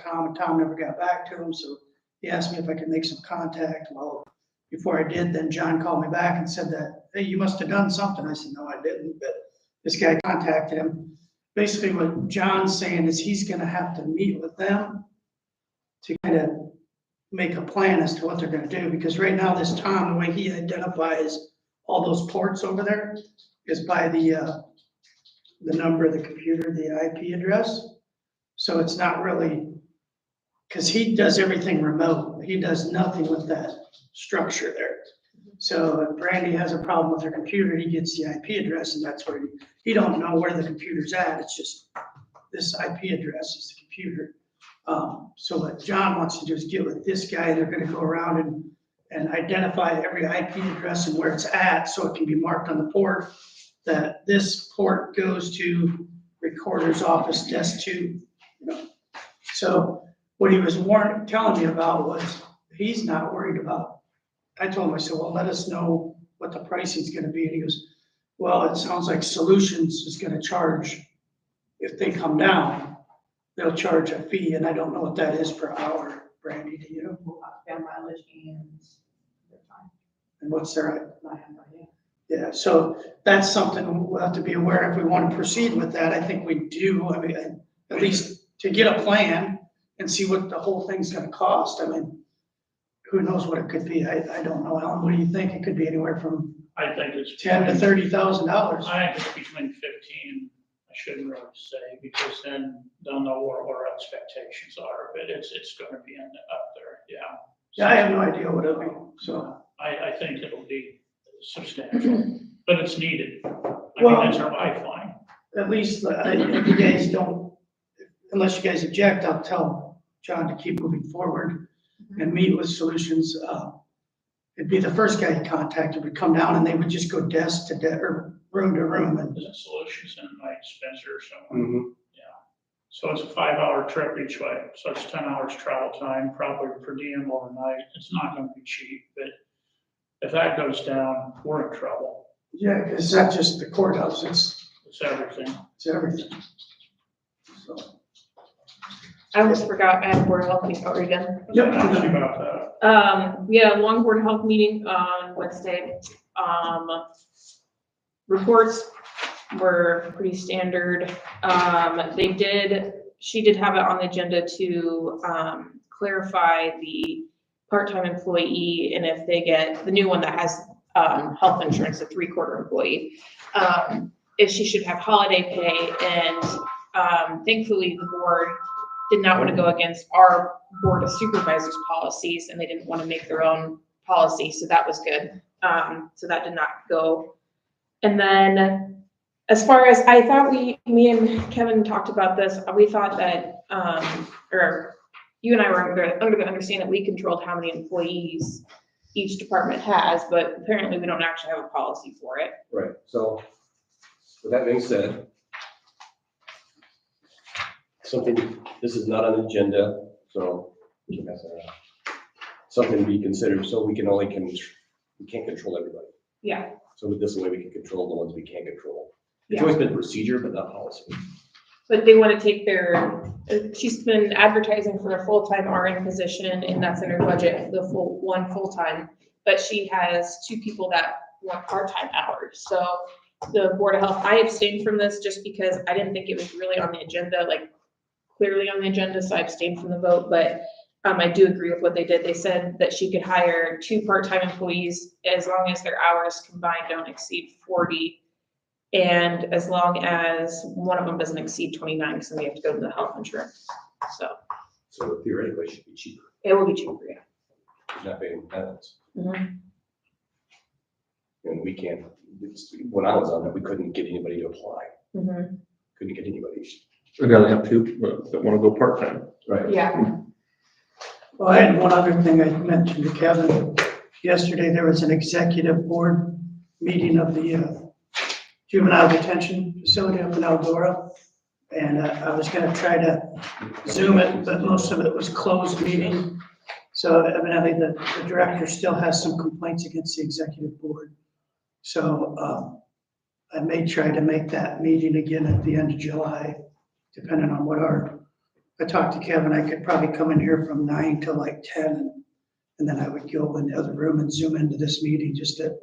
Tom, and Tom never got back to him, so he asked me if I could make some contact. Well, before I did, then John called me back and said that, hey, you must have done something. I said, no, I didn't, but this guy contacted him. Basically what John's saying is he's gonna have to meet with them to kind of make a plan as to what they're gonna do, because right now this Tom, the way he identifies all those ports over there is by the number of the computer, the IP address. So it's not really, because he does everything remote. He does nothing with that structure there. So if Brandy has a problem with her computer, he gets the IP address, and that's where he don't know where the computer's at. It's just this IP address is the computer. So what John wants to do is get with this guy. They're gonna go around and identify every IP address and where it's at, so it can be marked on the port that this port goes to recorder's office, desk 2, you know. So what he was telling me about was he's not worried about. I told him, I said, well, let us know what the pricing's gonna be. And he goes, well, it sounds like Solutions is gonna charge, if they come down, they'll charge a fee, and I don't know what that is per hour. Brandy, do you know? We'll have to pay mileage and their time. And what's their, I have no idea. yeah, so that's something we'll have to be aware if we want to proceed with that. I think we do, I mean, at least to get a plan and see what the whole thing's gonna cost. I mean, who knows what it could be? I don't know. Alan, what do you think? It could be anywhere from I think it's. $10,000 to $30,000. I think it's between 15, I shouldn't really say, because then they'll know what our expectations are, but it's gonna be up there, yeah. Yeah, I have no idea what it'll be, so. I think it'll be substantial, but it's needed. I Well- mean, that's our lifeline. At least if you guys don't, unless you guys object, I'll tell John to keep moving forward and meet with Solutions. It'd be the first guy he contacted would come down and they would just go desk to desk or room to room and. Is it Solutions in Mike Spencer or someone? Yeah. So it's a 5-hour trip each way, so it's 10 hours travel time, probably per diem overnight. It's not gonna be cheap, but if that goes down, we're in trouble. Yeah, it's not just the courthouse, it's It's everything. So. I almost forgot, I had a board of health meeting, are you done? Yep. Ask you about that. We had a long board of health meeting on Wednesday. Reports were pretty standard. She did have it on the agenda to, clarify the part-time employee, and if they get the new one that has, health insurance, a 3/4 employee, if she should have holiday pay, and, thankfully the board did not want to go against our board of supervisors policies, and they didn't want to make their own policy, so that was good. So that did not go. And then, as far as, I thought me and Kevin talked about this, we thought that, or you and I were under the understanding that we controlled how many employees each department has, but apparently we don't actually have a policy for it. Right, so with that being said, this is not on the agenda, so something to be considered, so we can't control everybody. Yeah. So with this way, we can control the ones we can't control. It's Yeah. always been procedure, but not policy. But they want to take she's been advertising for a full-time RN position, and that's in her budget, the one full-time. But she has 2 people that want part-time hours. So the Board of Health, I abstained from this just because I didn't think it was really on the agenda, like clearly on the agenda, so I abstained from the vote. But I do agree with what they did. They said that she could hire 2 part-time employees as long as their hours combined don't exceed 40. And as long as one of them doesn't exceed 29, because then we have to go to the health insurance. So So theoretically, it should be cheaper. it will be cheaper, yeah. It's not paying penalties. Mhm. And we can't, when I was on it, we couldn't get anybody to apply. Mhm. Couldn't get anybody. We gotta have 2 that wanna go part-time. Right. Yeah. Well, I had one other thing I mentioned to Kevin. Yesterday, there was an executive board meeting of the juvenile detention facility up in Eldora. And I was gonna try to Zoom it, but most of it was closed meeting. So evidently the director still has some complaints against the executive board. So I may try to make that meeting again at the end of July, depending on what our I talked to Kevin, I could probably come in here from 9 till like 10, and then I would go in the other room and zoom into this meeting just to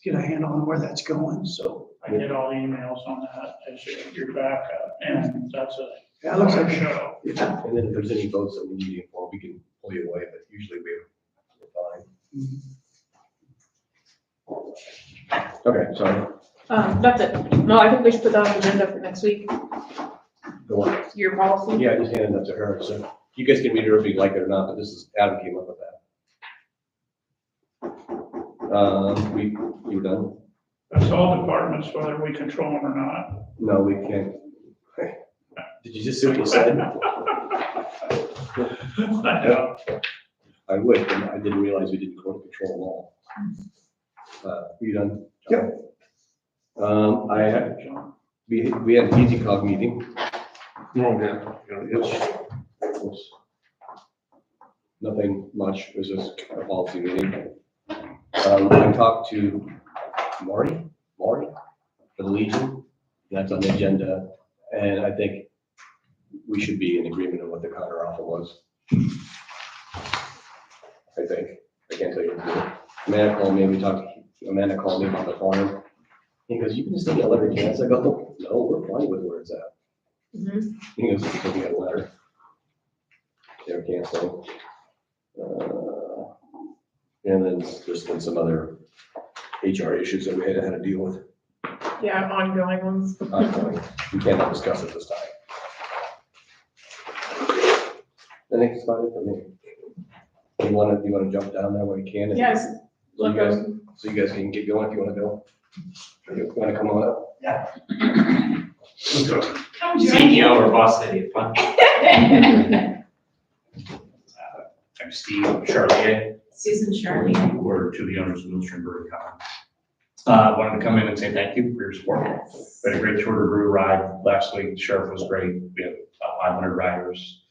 get a handle on where that's going, so. I get all the emails on that as your backup, and that's a Yeah, it looks like, show. yeah. And then if there's any votes that we need you for, we can pull you away, but usually we're fine. Okay, sorry. That's it. No, I think we should put that on the agenda for next week, Go on. your policy. Yeah, I just handed that to her, so you guys can read it if you like it or not, but this is, Adam came up with that. You done? That's all departments, whether we control them or not. No, we can't. Did you just see what you said? I know. I would, but I didn't realize we didn't control them all. You done? Yep. We had an Easy Cog meeting, Oh, yeah. which was nothing much, it was just a policy meeting. I talked to Marty for the Legion, that's on the agenda, and I think we should be in agreement on what the counter offer was. I think, I can't tell you. Amanda called me about the farm. He goes, you can just take a letter, can't I go, no, we're fine with where it's at. Mhm. He goes, just looking at a letter. They're canceling. And then there's been some other HR issues that we had to deal with. Yeah, ongoing ones. We cannot discuss it this time. I think it's fine for me. You wanna jump down there when you can? Yes. So you guys can get going if you wanna go. You wanna come on up? CEO or boss lady, fun. I'm Steve Charlier. Susan Charlie. We're two of the owners of Millstream Brewing Company. Wanted to come in and say thank you for your support. Yes. We had a great tour to brew ride last week. The sheriff was great. We had about 500 riders.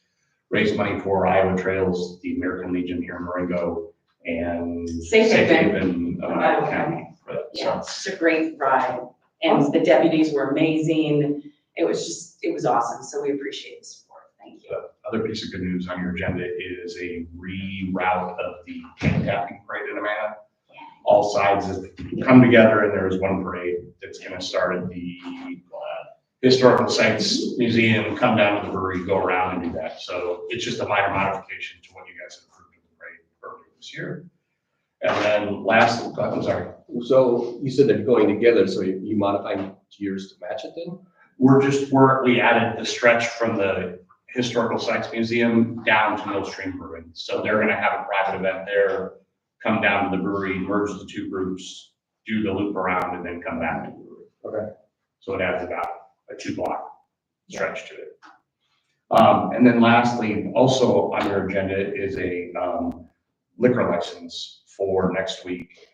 Raised money for Iowa Trails, the American Legion here in Marengo, and Safe Haven. Iowa County. Yeah, it's just a great ride, and the deputies were amazing. It was awesome, so we appreciate the support. Thank you. The other piece of good news on your agenda is a reroute of the tank tapping parade in Amana. All sides have come together, and there is one parade that's gonna start at the Historical Sites Museum, come down to the brewery, go around and do that. So it's just a minor modification to what you guys have approved of the parade earlier this year. And then last, I'm sorry, So you said they're going together, so you modifying yours to match it then? we added the stretch from the Historical Sites Museum down to Millstream Brewing. So they're gonna have a private event there, come down to the brewery, merge the two groups, do the loop around, and then come back to the brewery. Okay. So it adds about a 2-block stretch to it. And then lastly, also on your agenda is a liquor license for next week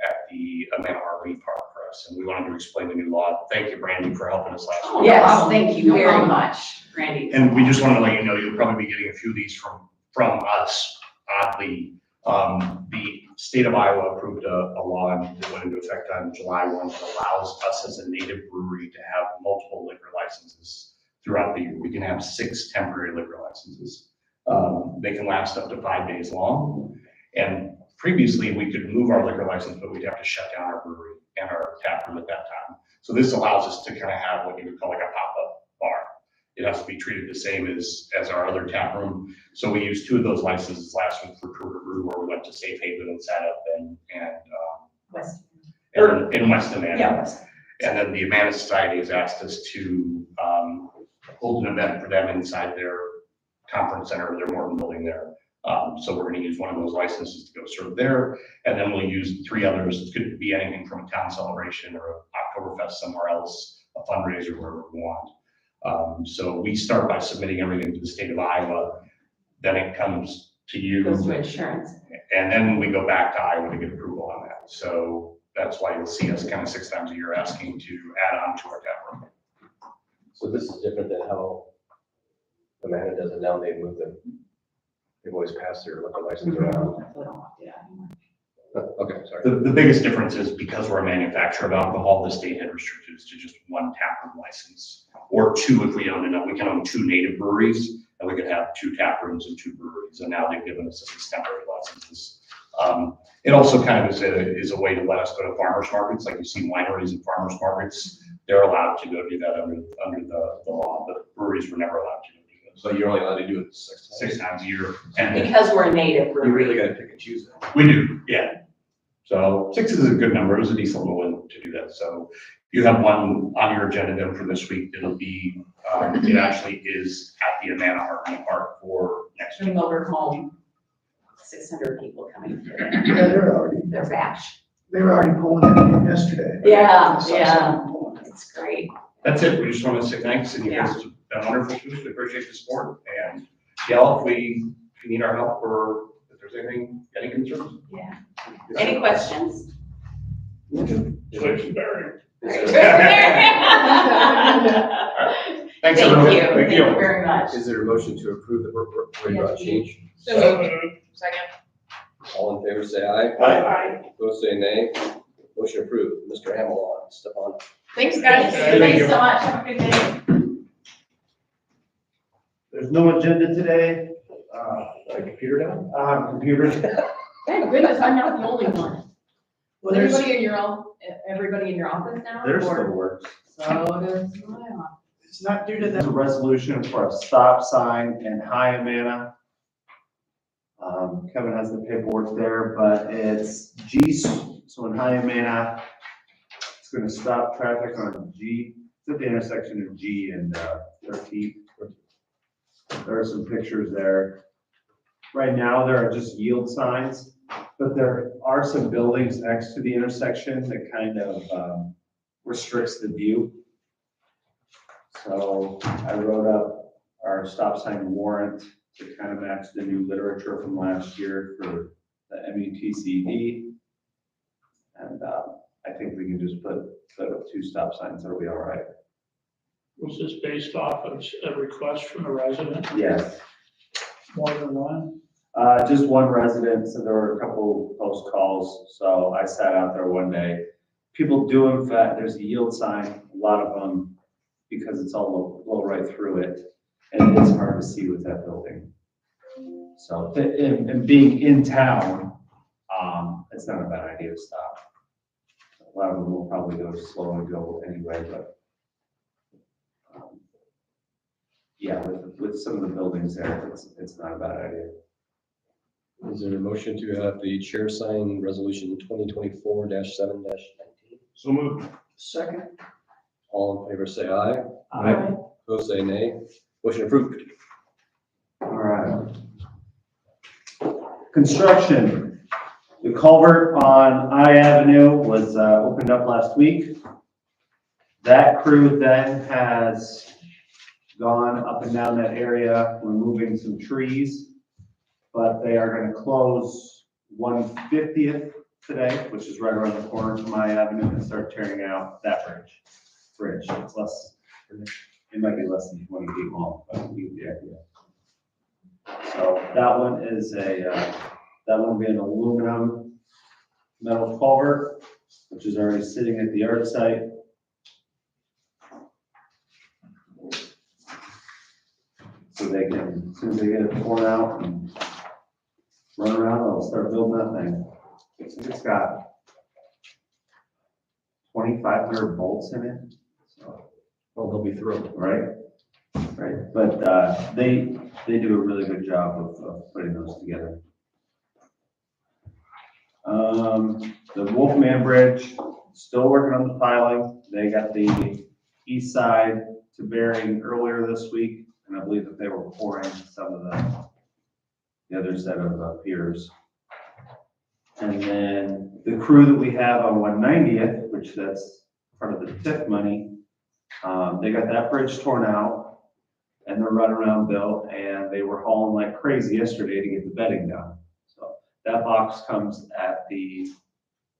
at the Amana RV Park for us. And we wanted to explain the new law. Thank you, Brandy, for helping us last week. Yes, thank you No very problem. much, Randy. And we just wanted to let you know, you'll probably be getting a few of these from us, oddly. The state of Iowa approved a law that went into effect on July 1 that allows us as a native brewery to have multiple liquor licenses throughout the year. We can have 6 temporary liquor licenses. They can last up to 5 days long. And previously we could move our liquor license, but we'd have to shut down our brewery and our tap room at that time. So this allows us to kind of have what you would call like a pop-up bar. It has to be treated the same as our other tap room. So we used 2 of those licenses last week for Tour to Brew, where we went to Safe Haven and sat up in West Amana. Yeah, West. And then the Amana Society has asked us to hold an event for them inside their conference center, their Morton building there. So we're gonna use one of those licenses to go serve there. And then we'll use 3 others. It could be anything from a town celebration or a Oktoberfest somewhere else, a fundraiser, wherever we want. So we start by submitting everything to the state of Iowa, then it comes to you. Goes to insurance. And then we go back to Iowa to get approval on that. So that's why you'll see us kind of 6 times a year asking to add on to our tap room. So this is different than how Amana does it now, they've always passed their liquor license around. Okay, sorry. The biggest difference is because we're a manufacturer of alcohol, the state had restricted us to just 1 tap room license, or 2 if we own enough. We can own 2 native breweries, and we could have 2 tap rooms and 2 breweries, and now they've given us these temporary licenses. It also kind of is a way to let us go to farmers markets, like you see wineries and farmers markets. They're allowed to go do that under the law, but breweries were never allowed to do it. So you're only allowed to do it 6 times? 6 times a year. And Because we're a native You really brewery. gotta pick and choose that. we do, yeah. So 6 is a good number. It was a decent little one to do that. So you have one on your agenda then for this week. It'll be, it actually is at the Amana RV Park for next The week. motorhome, 600 people coming through. Yeah, Their bash. they were already pulling it in yesterday. Yeah, I saw yeah. someone pulling it. It's great. That's it. We just want to say thanks, and you guys have been wonderful to us. We appreciate the support, and Gail, if you need our help, or if there's any concerns. Yeah. Any questions? Tewksbury. Is there- Thanks, Thank everyone. you. Thank you very much. Is there a motion to approve the rate change? So moved. Second. All in favor, say aye. Aye. Opposed, say nay. Motion approved. Mr. Hamilton, Stefan. Thanks, guys. Thanks so much. Have a good day. There's no agenda today, Computer down? computers. Thank goodness, I'm not the only one. Well, there's, Everybody in your office now? There Or- still works. So does my office. it's not due to There's them. a resolution for a stop sign in High Amana. Kevin has the paperwork there, but it's G, so in High Amana, it's gonna stop traffic on G, it's at the intersection of G and 13th. There are some pictures there. Right now, there are just yield signs, but there are some buildings next to the intersection that kind of restricts the view. So I wrote up our stop sign warrant to kind of match the new literature from last year for the MUTCD. And I think we can just put up 2 stop signs, it'll be all right. Was this based off of a request from a resident, Yes. more than one? Just one resident, so there were a couple post calls, so I sat out there one day. People do in fact, there's a yield sign, a lot of them, because it's all low right through it, and it's hard to see with that building. So, and being in town, it's not a bad idea to stop. A lot of them will probably go slow and go anyway, but yeah, with some of the buildings there, it's not a bad idea. Is there a motion to have the chair sign resolution 2024-7-19? So moved. Second, All in favor, say aye. Aye. Opposed, say nay. Motion approved. All right. Construction. The culvert on I Avenue was opened up last week. That crew then has gone up and down that area, removing some trees. But they are gonna close 150th today, which is right around the corner from I Avenue, and start tearing out that bridge. It's less, it might be less than 20 feet long, but you get the idea. So that one is that one will be an aluminum metal culvert, which is already sitting at the yard site. So they can, as soon as they get it torn out and run around, they'll start building that thing. It's got 2,500 bolts in it, so. Oh, they'll be thrilled. Right, right, but, they do a really good job of putting those together. The Wolfman Bridge, still working on the piling. They got the east side to bearing earlier this week, and I believe that they were pouring some of the other set of piers. And then the crew that we have on 190th, which that's part of the TIF money, they got that bridge torn out and they're running around built, and they were hauling like crazy yesterday to get the bedding done. So that box comes at the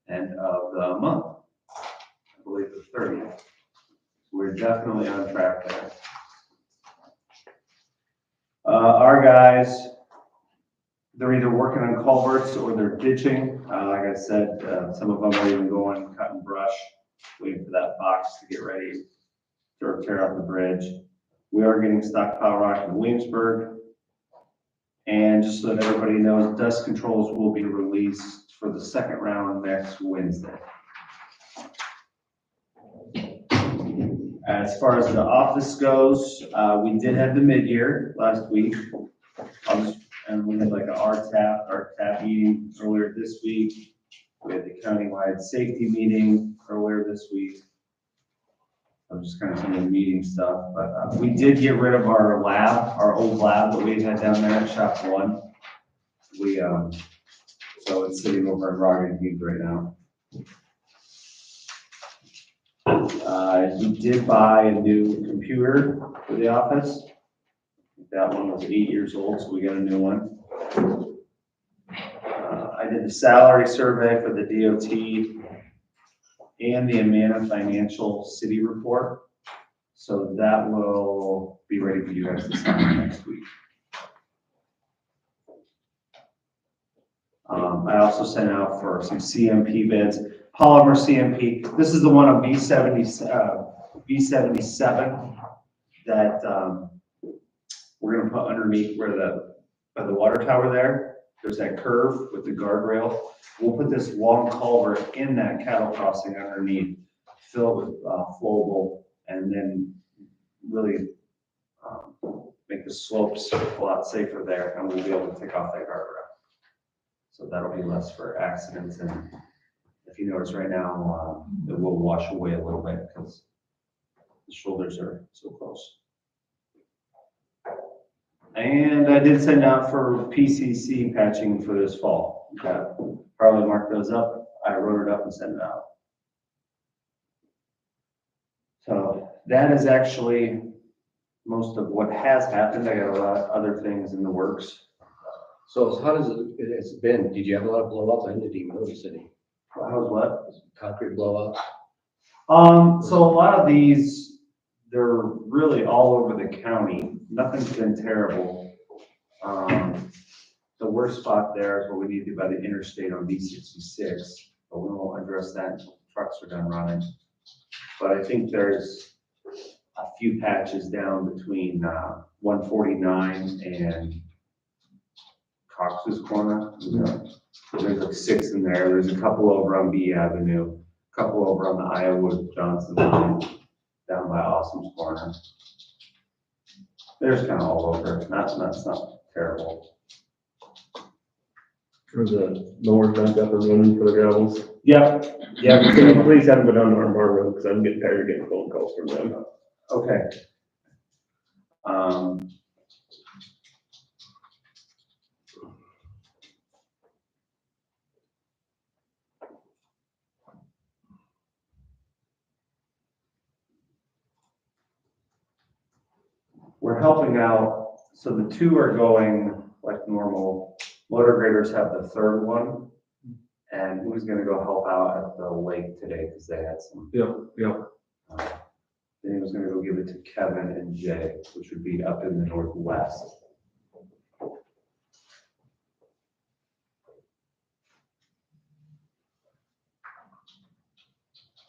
end of the month, I believe the 30th. We're definitely on track there. Our guys, they're either working on culverts or they're ditching. Like I said, some of them are even going cutting brush, waiting for that box to get ready to tear out the bridge. We are getting stockpile rock in Williamsburg. And just so that everybody knows, dust controls will be released for the second round next Wednesday. As far as the office goes, we did have the mid-year last week. And we had like our TAP meeting earlier this week. We had the countywide safety meeting earlier this week. I'm just kind of some of the meeting stuff, but we did get rid of our lab, our old lab that we had down there at Shop 1. We, so it's sitting over in Rogan Heath right now. We did buy a new computer for the office. That one was 8 years old, so we got a new one. I did the salary survey for the DOT and the Amana Financial City Report. So that will be ready for you guys to sign next week. I also sent out for some CMP bids, polymer CMP. This is the one on B77 that we're gonna put underneath where by the water tower there. There's that curve with the guardrail. We'll put this long culvert in that cattle crossing underneath, fill it with flowable, and then really make the slopes a lot safer there, and we'll be able to take off that guardrail. So that'll be less for accidents, and if you notice right now, it will wash away a little bit because the shoulders are so close. And I did send out for PCC patching for this fall. Got Harley marked those up. I wrote it up and sent it out. So that is actually most of what has happened. I got a lot of other things in the works. So how does it's been? Did you have a lot of blow-ups? I didn't even notice any. How's what? Concrete blow-ups? So a lot of these, they're really all over the county. Nothing's been terrible. The worst spot there is what we need to do by the interstate on B66, but we won't address that until trucks are done running. But I think there's a few patches down between 149 and Cox's Corner. There's like 6 in there. There's a couple over on B Avenue, a couple over on the Iowa Johnson line, down by Awesome's Corner. There's kind of all over. That's not terrible. For the lower back up and running for the gravels. Yep. Can you please have them on our road, because I'm getting tired of getting phone calls from them. Okay. We're helping out, so the 2 are going like normal. Motor graders have the 3rd one, and who's gonna go help out at the lake today, because they had some. Yeah. Then he was gonna go give it to Kevin and Jay, which would be up in the northwest.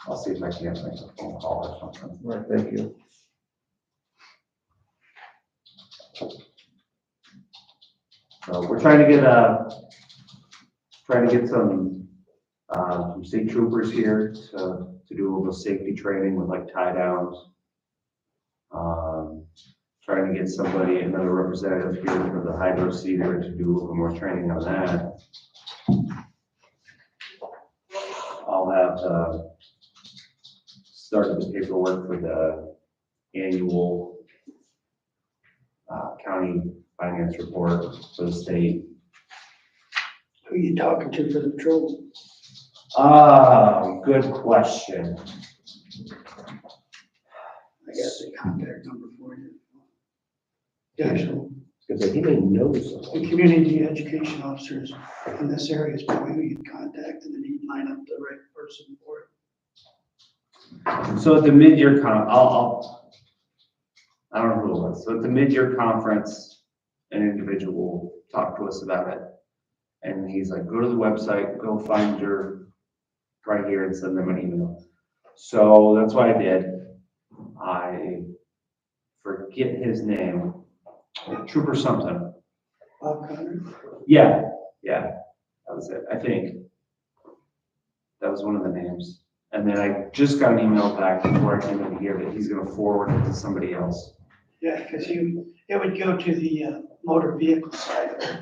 I'll see if I can make a phone call or something. All right, thank you. So we're trying to get some state troopers here to do a little safety training with like tie downs. Trying to get another representative here for the hydro seeder to do a little more training on that. I'll have started the paperwork for the annual county finance report for the state. Who are you talking to for the patrol? Good question. I got the contact number for you. The actual, Because he may know something. the community education officers in this area is probably who you'd contact, and then you'd line up the right person for it. So at the mid-year I don't know who it was. So at the mid-year conference, an individual talked to us about it. And he's like, go to the website, go find your right here and send them an email. So that's what I did. forget his name, Trooper something. Bob Connor. Yeah, that was it, I think. That was one of the names. And then I just got an email back before I came in here that he's gonna forward it to somebody else. Yeah, because it would go to the motor vehicle side of it.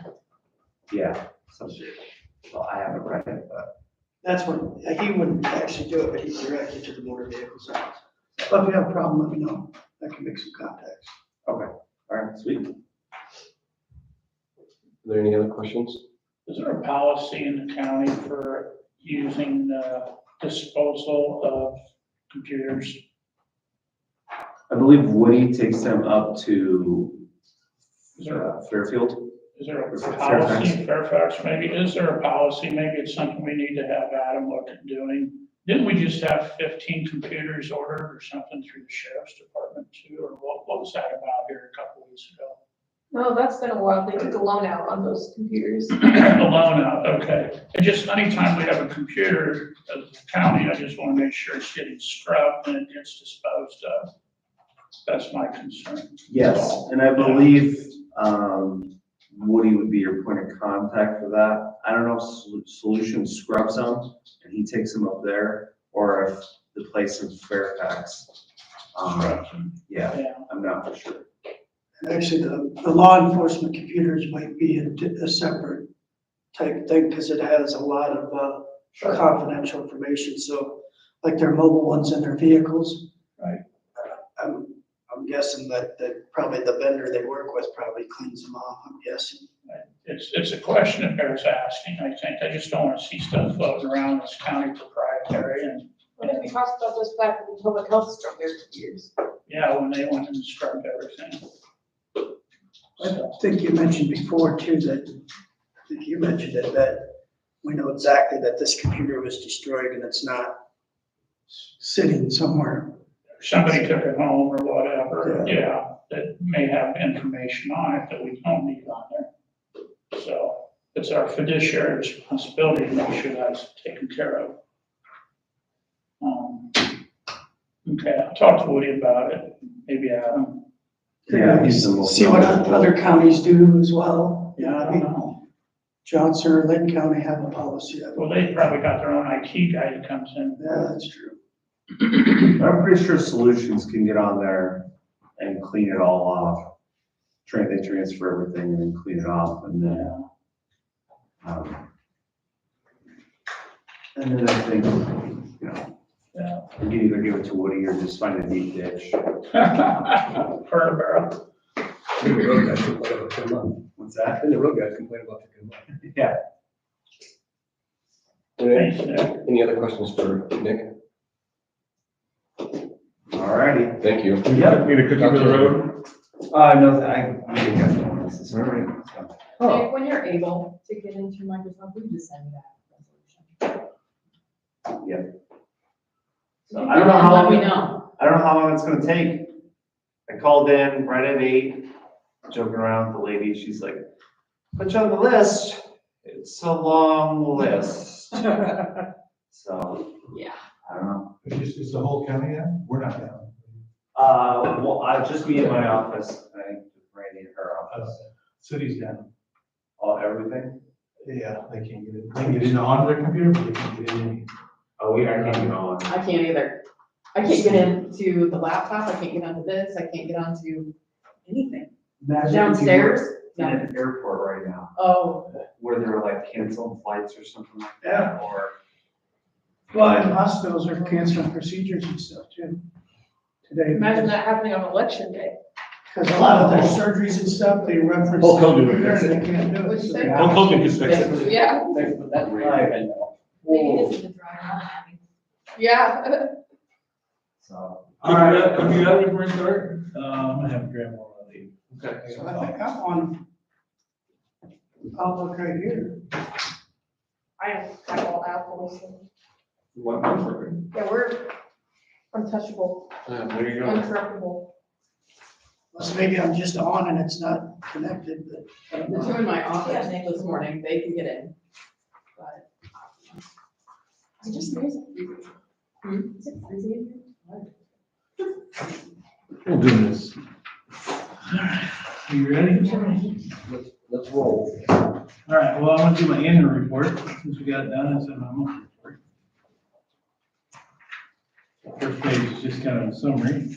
Yeah, so, well, I haven't read it, but, That's what, he wouldn't actually do it, but he'd direct you to the motor vehicle side. But if you have a problem, let me know. I can make some contacts. all right, sweet. Are there any other questions? Is there a policy in the county for using disposal of computers? I believe Woody takes them up to Is there, Fairfield. is there a Fairfax. policy, Fairfax maybe, is there a policy, maybe it's something we need to have Adam look at doing? Didn't we just have 15 computers ordered or something through the sheriff's department too, or what was that about here a couple weeks ago? No, that's been a while. They took a loan out on those computers. The loan out, okay. And just anytime we have a computer as a county, I just want to make sure it's getting scrubbed and it gets disposed of. That's my concern. Yes, and I believe, Woody would be your point of contact for that. I don't know if Solutions scrubs them and he takes them up there, or if the place in Fairfax. Yeah, Yeah, I'm not for sure. Actually, the law enforcement computers might be a separate type thing, because it has a lot of confidential information, so like their mobile ones in their vehicles. Right. I'm guessing that probably the vendor they work with probably cleans them off, I'm guessing. it's a question that bears asking, I think. I just don't want to see stuff floating around that's county proprietary and, I think we talked about this back when public health struck their computers. yeah, when they went and scrubbed everything. I think you mentioned before too, I think you mentioned it, that we know exactly that this computer was destroyed and it's not sitting somewhere. Somebody took it home or whatever, yeah, that may have information on it that we don't need on there. So it's our fiduciary responsibility to make sure that's taken care of. Okay, I'll talk to Woody about it, maybe Adam. Yeah, he's the most See what knowledgeable. other counties do as well. Yeah, I don't know. Johnson or Lynn County have a policy. Well, they probably got their own IT guy that comes in. Yeah, that's true. I'm pretty sure Solutions can get on there and clean it all off. They transfer everything and then clean it off, and then, and then I think, you know, Yeah. you can either give it to Woody or just find a deep ditch. Fur barrel. The road guys complain about the month. What's that? And the road guys complain about the good month. Yeah. Thanks, Nick. Any other questions for Nick? Alrighty. Thank you. Yep. Need a cookie for the road? No, we didn't get one this is already. Nick, when you're able to get into Microsoft, will you just send me that resolution? Yep. So I don't know how Let me long- know. I don't know how long it's gonna take. I called in right at 8, joking around with the lady, she's like, put you on the list, it's a long list. So, Yeah. I don't know. Is the whole county down? We're not down. Well, I'll just be in my office, I think Randy in her office. City's down. All, everything? Yeah, they can't get it. They can get in on their computer, but they can't get in. I can't get on. I can't either. I can't get into the laptop, I can't get onto this, I can't get onto anything. Imagine if you Downstairs? were in an airport right now, Oh, where there were like canceled flights or something like that, or. Well, and hospitals are canceling procedures and stuff too. Today. Imagine that happening on election day. Because a lot of their surgeries and stuff, they reference. Hulk Hogan would there fix and it. they can't do it. What'd you so say? they- Hulk Hogan can fix it. Yeah, Like, whoa. yeah. So. Have you got before we start? I'm gonna have to grab one of these. Okay. So I think I'm on. I'll look right here. I have all apples. One more. Yeah, we're untouchable, There you go. uncorruptible. Unless maybe I'm just on and it's not connected, but I don't the two know. in my office this morning, they can get in. But it's just amazing. Is it freezing in here? We'll do this. Are you ready? Let's roll. All right, well, I want to do my annual report, since we got it done, I said my monthly report. First page is just kind of a summary.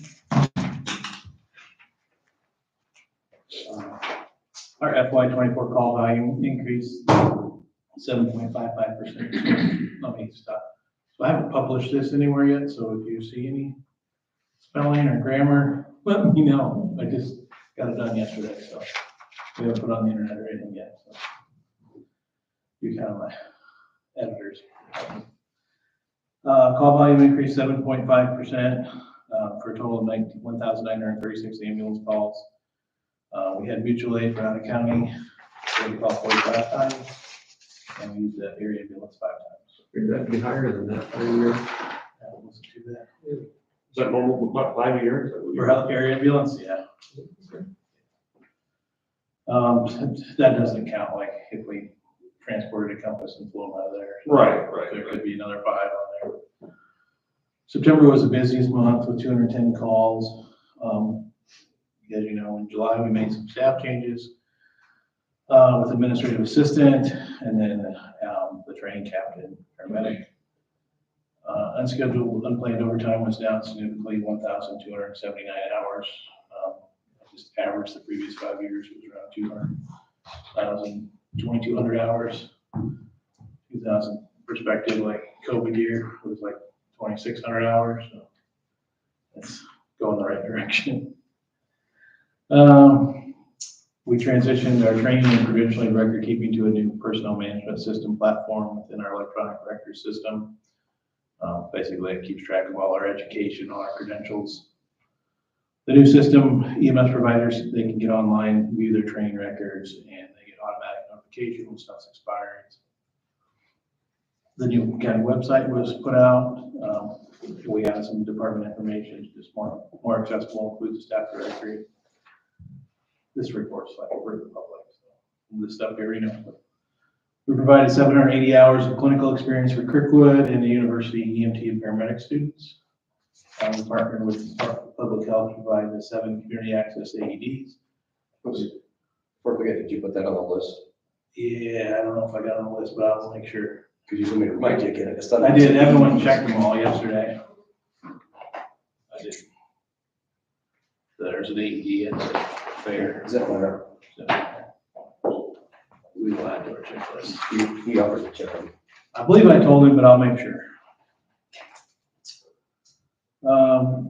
Our FY '24 call volume increased 7.55%. Let me stop. So I haven't published this anywhere yet, so if you see any spelling or grammar, let me know. I just got it done yesterday, so we haven't put it on the internet or anything yet, so. You're kind of my editors. Call volume increased 7.5%, for a total of 1,936 ambulance calls. We had mutual aid for out of county, what we call 45 times, and we used the area ambulance 5 times. Would that be higher than that for a year? That wasn't too bad. Is that normal, about 5 a year? Is that what For you- health area ambulance, yeah. That doesn't count, like, if we transported a Compass and flew them out of there. Right. There could be another 5 on there. September was the busiest month with 210 calls. As you know, in July, we made some staff changes with administrative assistant and then the trained captain, paramedic. Unscheduled, unplanned overtime was down significantly, 1,279 hours. Just average the previous 5 years was around 2,200 hours. 2,000 perspective, like COVID year was like 2,600 hours. So it's going the right direction. We transitioned our training and credentialing record keeping to a new personnel management system platform within our electronic record system. Basically, it keeps track of all our education, all our credentials. The new system, EMS providers, they can get online, view their training records, and they get automatic notification when stuff's expiring. The new county website was put out. We have some department information, just more accessible, includes the staff directory. This report's like for the public, so this stuff here, you know. We provided 780 hours of clinical experience for Kirkwood and the university EMT and paramedic students. We partnered with the Department of Public Health to provide the 7 community access AEDs. Before we forget, did you put that on the list? Yeah, I don't know if I got on the list, but I'll make sure. Because you told me to remind you again. I did, everyone checked them all yesterday. I did. There's an AED and it's fair. Is that where We will add to our checklist. he offers to check them? I believe I told him, but I'll make sure.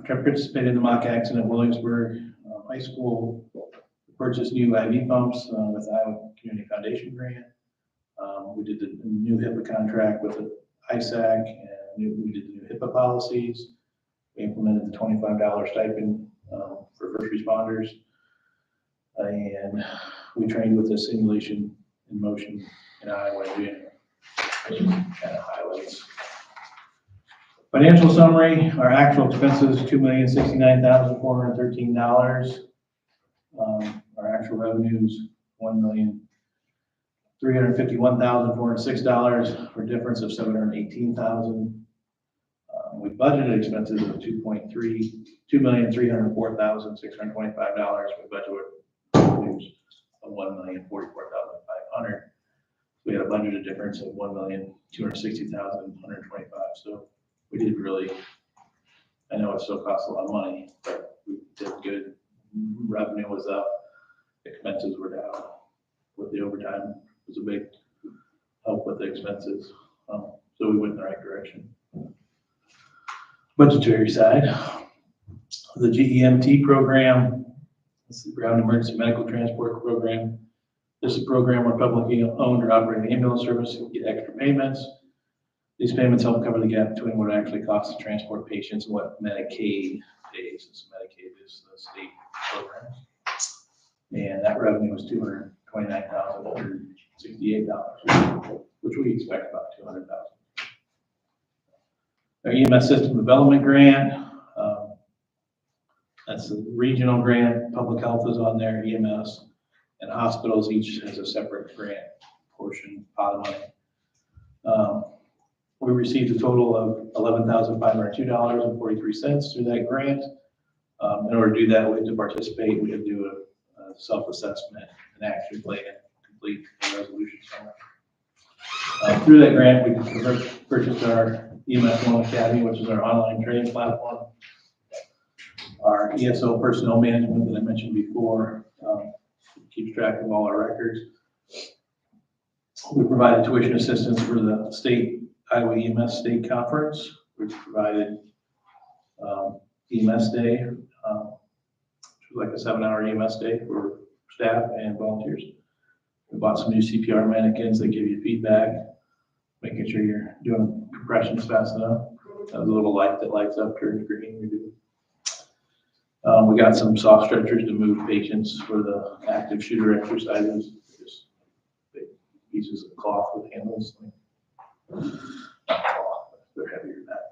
Participated in the mock accident at Williamsburg High School. Purchased new IV pumps with the Iowa Community Foundation grant. We did the new HIPAA contract with ISAC, and we did the new HIPAA policies. We implemented the $25 stipend for first responders. And we trained with the simulation in motion in Iowa in January, which kind of highlights. Financial summary, our actual expenses, $2,069,413. Our actual revenues, $1,351,406, for a difference of $718,000. We budgeted expenses of $2,304,625. We budgeted revenues of $1,044,500. We had a budgeted difference of $1,260,125. So we did really, I know it still costs a lot of money, but we did good. Revenue was up, expenses were down. With the overtime, it was a big help with the expenses. So we went in the right direction. Budgetary side, the GEMT program, this is the Ground Emergency Medical Transport Program. This is a program where publicly owned or operating ambulance service can get extra payments. These payments help cover the gap between what it actually costs to transport patients and what Medicaid pays. Since Medicaid is the state program. And that revenue was $229,168, which we expect about $200,000. Our EMS system development grant, that's the regional grant. Public health is on there, EMS, and hospitals each has a separate grant portion, pot of money. We received a total of $11,502.43 through that grant. In order to do that, we have to participate, we have to do a self-assessment, an action plan, complete a resolution summary. Through that grant, we purchased our EMS One Academy, which is our online training platform. Our ESO personnel management that I mentioned before, keeps track of all our records. We provided tuition assistance for the state Iowa EMS State Conference, which provided EMS Day, which was like a 7-hour EMS day for staff and volunteers. We bought some new CPR mannequins that give you feedback, making sure you're doing compressions fast enough. A little light that lights up during green. We do. We got some soft stretchers to move patients for the active shooter exercises, just big pieces of cloth with handles. Not cloth, but they're heavier than that.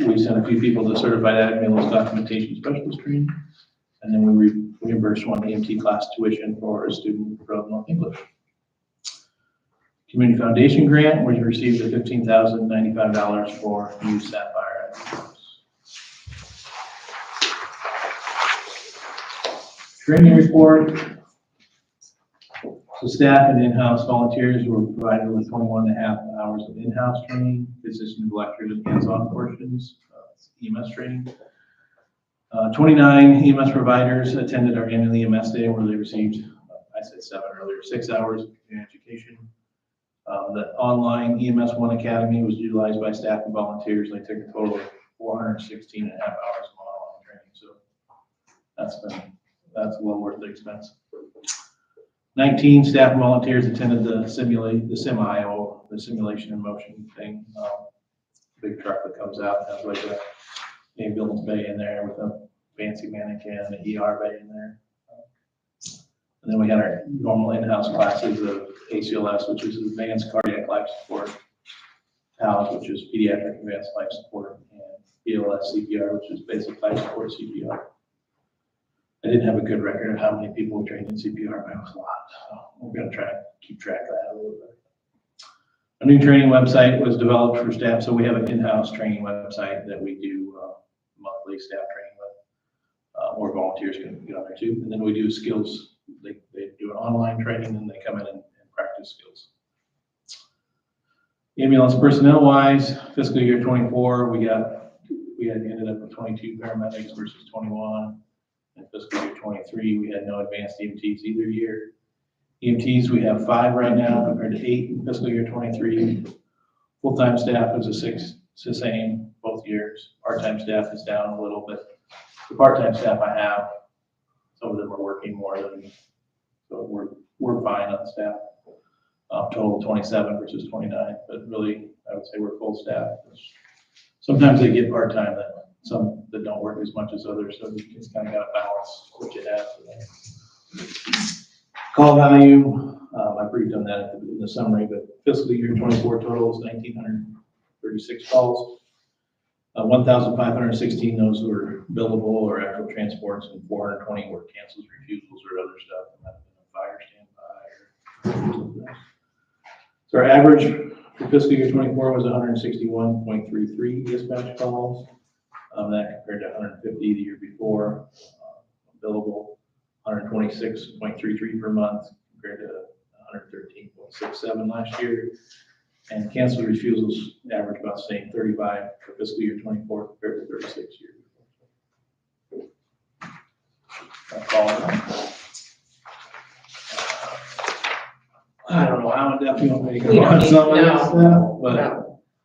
We sent a few people to certified ambulance documentation specialist training, and then we reimbursed one EMT class tuition for a student from English. Community Foundation grant, we received a $15,095 for new Sapphire. Training report. So staff and in-house volunteers were provided with 21.5 hours of in-house training, consisting of lectures and hands-on portions, EMS training. 29 EMS providers attended our annual EMS day where they received, I said 7 earlier, 6 hours of education. The online EMS One Academy was utilized by staff and volunteers. They took a total of 416.5 hours of online training. So that's well worth the expense. 19 staff and volunteers attended the SimIO, the simulation in motion thing. Big truck that comes out and has like a ambulance bay in there with a fancy mannequin, an ER bay in there. And then we had our normal in-house classes of ACLS, which is Advanced Cardiac Life Support, PALS, which is Pediatric Advanced Life Support, and BLS CPR, which is Basic Life Support CPR. I didn't have a good record of how many people were trained in CPR, but it was a lot. So we're going to try and keep track of that a little bit. A new training website was developed for staff. So we have an in-house training website that we do monthly staff training with, or volunteers can get on there too. And then we do skills. They do an online training and they come in and practice skills. Ambulance personnel wise, fiscal year 24, we ended up with 22 paramedics versus 21. In fiscal year 23, we had no advanced EMTs either year. EMTs, we have 5 right now compared to 8 in fiscal year 23. Full-time staff is it's the same both years. Part-time staff is down a little bit. The part-time staff I have, some of them are working more than me. So we're fine on staff. Total 27 versus 29, but really, I would say we're full staff. Sometimes they get part-time, some that don't work as much as others, so you just kind of got to balance what you have. Call value, I briefed on that in the summary, but fiscal year 24 total is 1,936 calls. 1,516 those were billable or actual transports, and 420 were cancels, refusals, or other stuff. And that fire standby or so our average for fiscal year 24 was 161.33 dispatch calls. That compared to 150 the year before. Billable 126.33 per month compared to 113.67 last year. And cancel refusals average about the same, 35 for fiscal year 24 compared to 36 years before. That's all. I don't know how in depth you want me to go on some of this stuff, but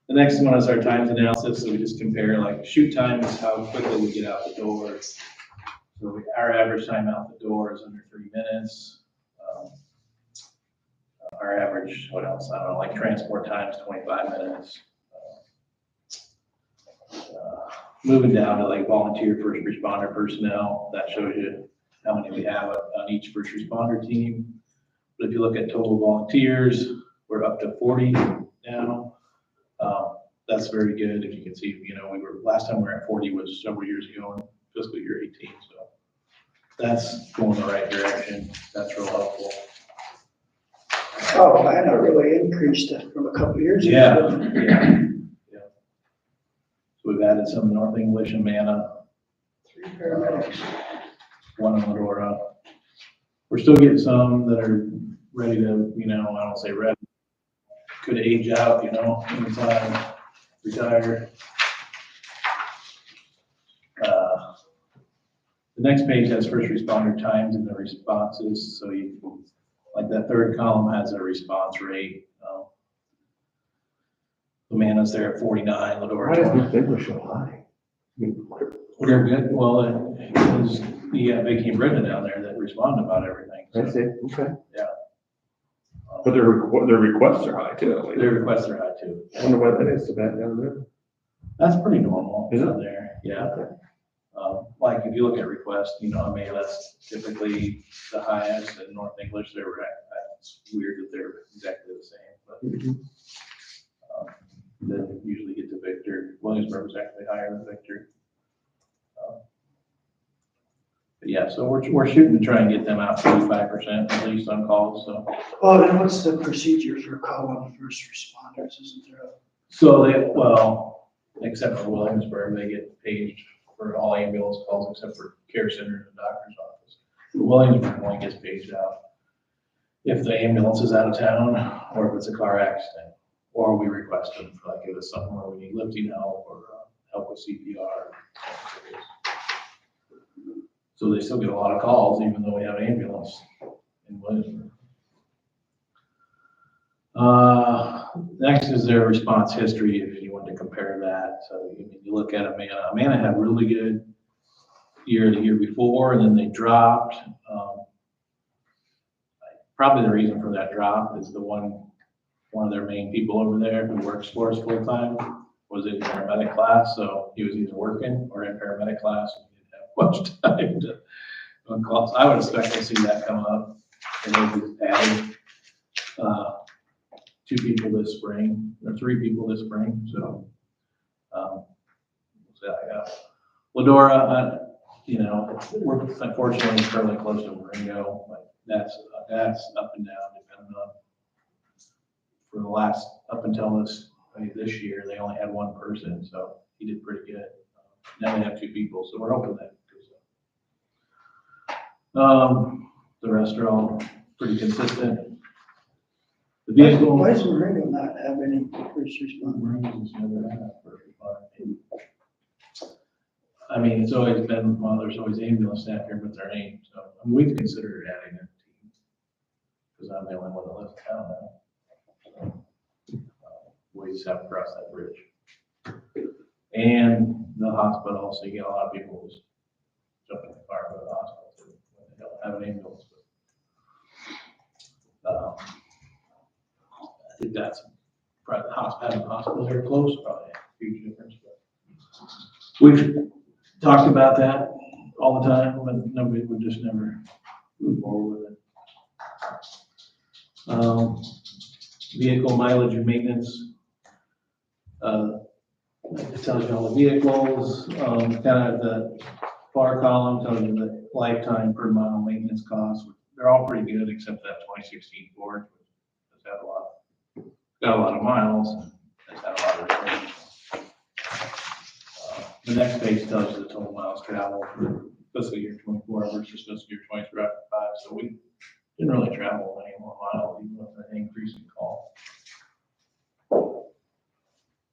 the next one is our times analysis. So we just compare like shoot time is how quickly we get out the door. So our average time out the door is under 3 minutes. Our average, what else? I don't know, like transport time is 25 minutes. Moving down to like volunteer first responder personnel, that shows you how many we have on each first responder team. But if you look at total volunteers, we're up to 40 now. That's very good. If you can see, last time we were at 40 was several years ago in fiscal year 18. So that's going the right direction. That's real helpful. Oh, I know, really increased it from a couple of years ago. Yeah. So we've added some North English and Manna, 3 paramedics. one in Medora. We're still getting some that are ready to, I don't say ready, could age out, anytime, retire. The next page has first responder times and the responses, so like that third column has a response rate. Manna's there at 49, Ladora. Why is North English so high? They're good, well, because you got Vicky and Brenda down there that respond about everything. so, I see, okay. um, But their requests are high too. Their requests are high too. I wonder why that is so bad down there. That's pretty normal Is it? down there, yeah. Like if you look at requests, that's typically the highest, in North English, it's weird that they're exactly the same, but then usually get to Victor. Williamsburg is actually higher than Victor. But yeah, so we're shooting to try and get them out 25% at least on calls, so. Oh, then what's the procedure for calling first responders? Isn't there a? So except for Williamsburg, they get paged for all ambulance calls except for care centers and doctor's office. Williamsburg only gets paged out if the ambulance is out of town, or if it's a car accident, or we request them for like if it's something where we need lifting help or help with CPR. So they still get a lot of calls even though we have an ambulance in Williamsburg. Next is their response history, if you want to compare that. So you look at Amana. Amana had really good year the year before, and then they dropped. Probably the reason for that drop is one of their main people over there who works for us full time was in paramedic class, so he was either working or in paramedic class. He didn't have much time to on calls. I would expect to see that come up, and maybe added 2 people this spring, or 3 people this spring, so. Ladora, we're unfortunately fairly close to Ringo, but that's up and down depending on, for the last, up until this year, they only had 1 person, so he did pretty good. Now they have 2 people, so we're hoping that goes up. The rest are all pretty consistent. The vehicle. Why does Marengo not have any first responders? I mean, it's always been, there's always ambulance staff here, but there ain't, so we've considered adding a team. Because I'm the only one that lives in town now. So, we just have to cross that bridge. And the hospital, so you get a lot of people who's jumping the car to the hospital too, when they don't have an ambulance. But, I think that's probably having the hospital here close, probably a huge difference. But we've talked about that all the time, but nobody would just never move forward with it. Vehicle mileage and maintenance. It tells you all the vehicles, kind of the far column tells you the lifetime per mile maintenance costs. They're all pretty good except that 2016 Ford, which has got a lot of miles, and has had a lot of repairs. The next page tells you the total miles traveled for fiscal year 24 versus fiscal year 23, so we didn't really travel any more miles even with an increase in call.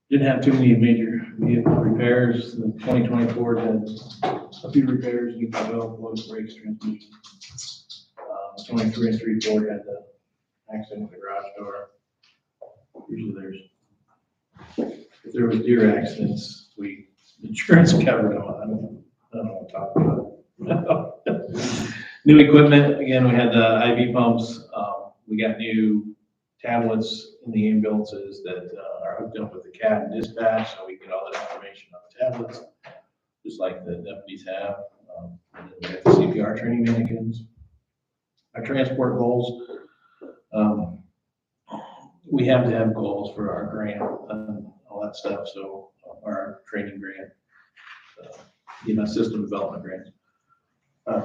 Didn't have too many major vehicle repairs. The 2024 had a few repairs, new valve, blows, brakes, transmission. 23 and 3 Ford had the accident with the garage door. Usually if there was deer accidents, insurance covered them. I don't know what to talk about. New equipment, again, we had the IV pumps. We got new tablets in the ambulances that are hooked up with the CAD and dispatch, so we get all that information on the tablets, just like the deputies have. And then we have the CPR training mannequins. Our transport goals, we have to have goals for our grant and all that stuff, so our training grant, system development grants.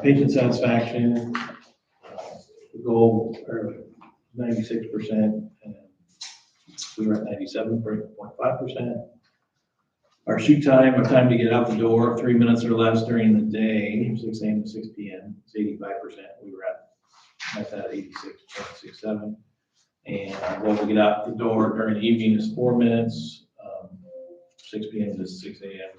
Patient satisfaction, the goal are 96%, and we were at 97.5%. Our shoot time, our time to get out the door, 3 minutes or less during the day, 6 AM to 6 PM, it's 85%. We were at that 86.67. And what we get out the door during the evening is 4 minutes, 6 PM to 6 AM.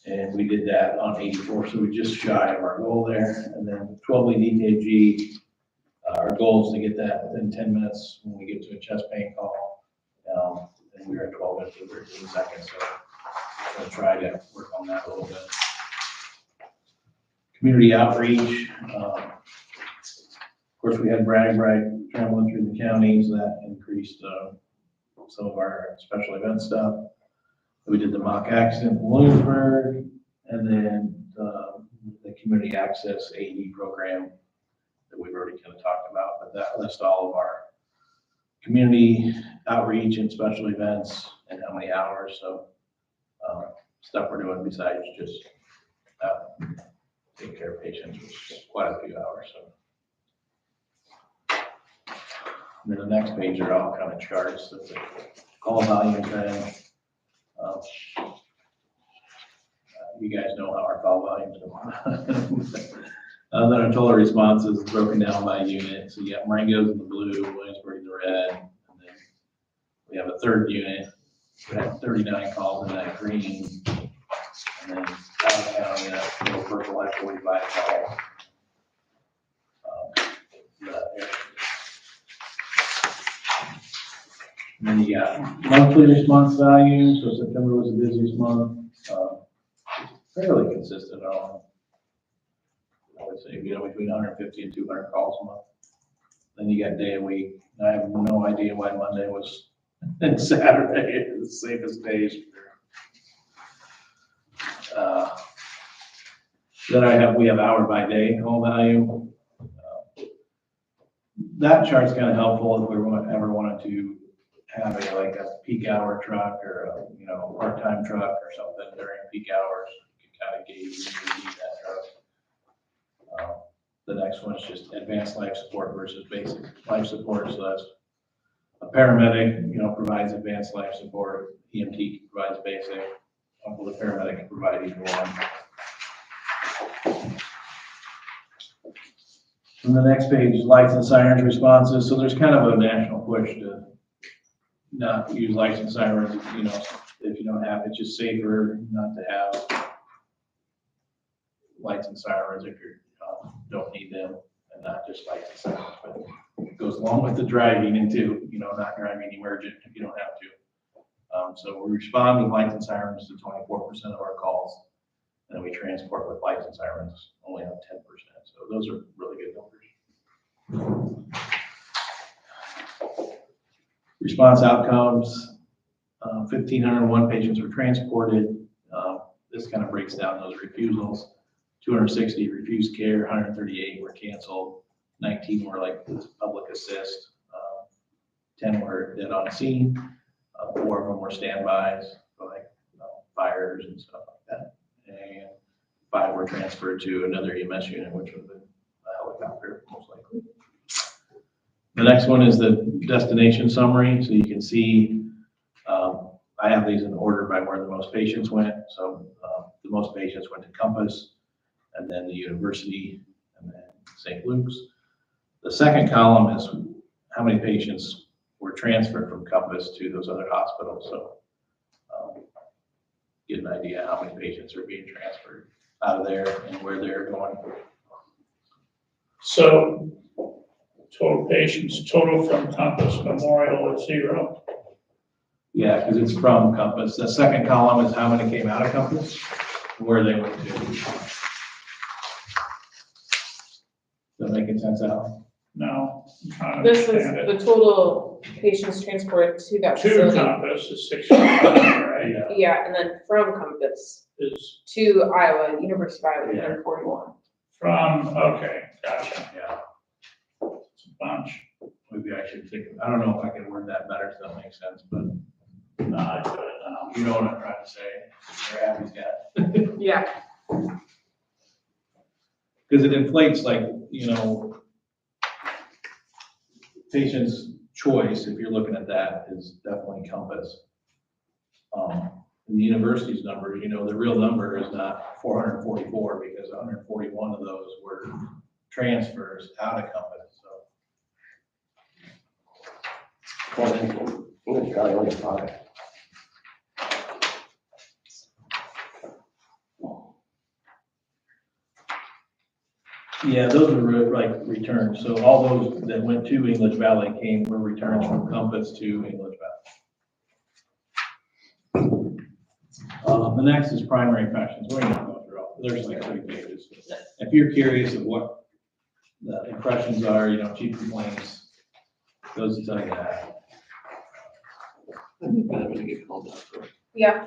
And we did that on 84, so we're just shy of our goal there. And then 12-lead EKG, our goal is to get that within 10 minutes when we get to a chest pain call. And we were at 12 minutes and 13 seconds, so we'll try to work on that a little bit. Community outreach, of course, we had Bragg traveling through the counties, that increased some of our special event stuff. We did the mock accident in Williamsburg, and then the community access AED program that we've already kind of talked about, but that lists all of our community outreach and special events and how many hours, so stuff we're doing besides just taking care of patients, which is quite a few hours, so. And then the next page are all kind of charts, so the call volume trend. You guys know how our call volumes go. Then our total responses is broken down by unit. So you got Marengo's in the blue, Williamsburg in the red, and then we have a third unit. We had 39 calls in that green, and then Dallas County, that little purple had 45 calls. And then you got monthly response value, so September was the busiest month. Fairly consistent on, I would say, between 150 and 200 calls a month. Then you got day of week. I have no idea why Monday was and Saturday is the safest days. Then we have hour by day call value. That chart's kind of helpful if we ever wanted to have like a peak hour truck or a part-time truck or something during peak hours. You can kind of gauge when you need that truck. The next one is just advanced life support versus basic life support. So that's a paramedic, provides advanced life support. EMT provides basic. The paramedic can provide either one. And the next page is lights and sirens responses. So there's kind of a national push to not use lights and sirens, if you don't have, it's just safer not to have lights and sirens if you don't need them, and not just lights and sirens, but it goes along with the driving into, not driving emergent if you don't have to. So we respond with lights and sirens to 24% of our calls, and then we transport with lights and sirens only on 10%. So those are really good numbers. Response outcomes, 1,501 patients were transported. This kind of breaks down those refusals. 260 refused care, 138 were canceled, 19 were like public assist, 10 were dead on scene, 4 of them were standbys, like fires and stuff like that, and 5 were transferred to another EMS unit, which would have been a helicopter, most likely. The next one is the destination summary. So you can see, I have these in order by where the most patients went. So the most patients went to Compass, and then the university, and then St. Luke's. The second column is how many patients were transferred from Compass to those other hospitals. So get an idea how many patients are being transferred out of there and where they're going. So total patients, total from Compass Memorial is 0. Yeah, because it's from Compass. The second column is how many came out of Compass, where they went to. Is that making sense, Al? No. I'm trying to This is understand it. the total patients transported to that To facility. Compass is 65, right? Yeah, and then from Compass Is to Iowa, University of Iowa, Yeah. 41. okay, gotcha. Yeah. It's a bunch. Maybe I should think, I don't know if I can word that better, if that makes sense, but No, I could, you know what I'm trying to say. They're Abby's got. Yeah. Because it inflates patient's choice, if you're looking at that, is definitely Compass. And the university's numbers, you know, the real number is not 444 because 141 of those were transfers out of Compass, so. Well, God, only 5. Yeah, those are like returns. So all those that went to English Valley were returns from Compass to English Valley. The next is primary infections. We're not going through all, there's like 3 pages. If you're curious of what the impressions are, you know, chief complaints, those will tell you that. Yeah.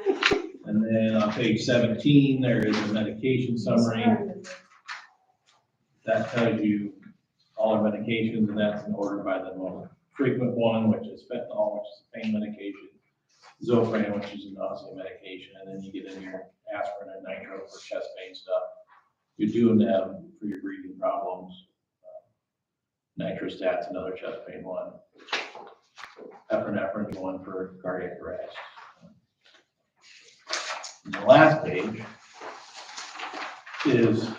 And then on page 17, there is a medication summary. That tells you all our medications, and that's in order by the most frequent one, which is fentanyl, which is a pain medication, Zofran, which is a nausea medication, and then you get in your aspirin and nitro for chest pain stuff. You're doing them for your breathing problems. Nitrostat's another chest pain one. Epinephrine one for cardiac arrest. And the last page is,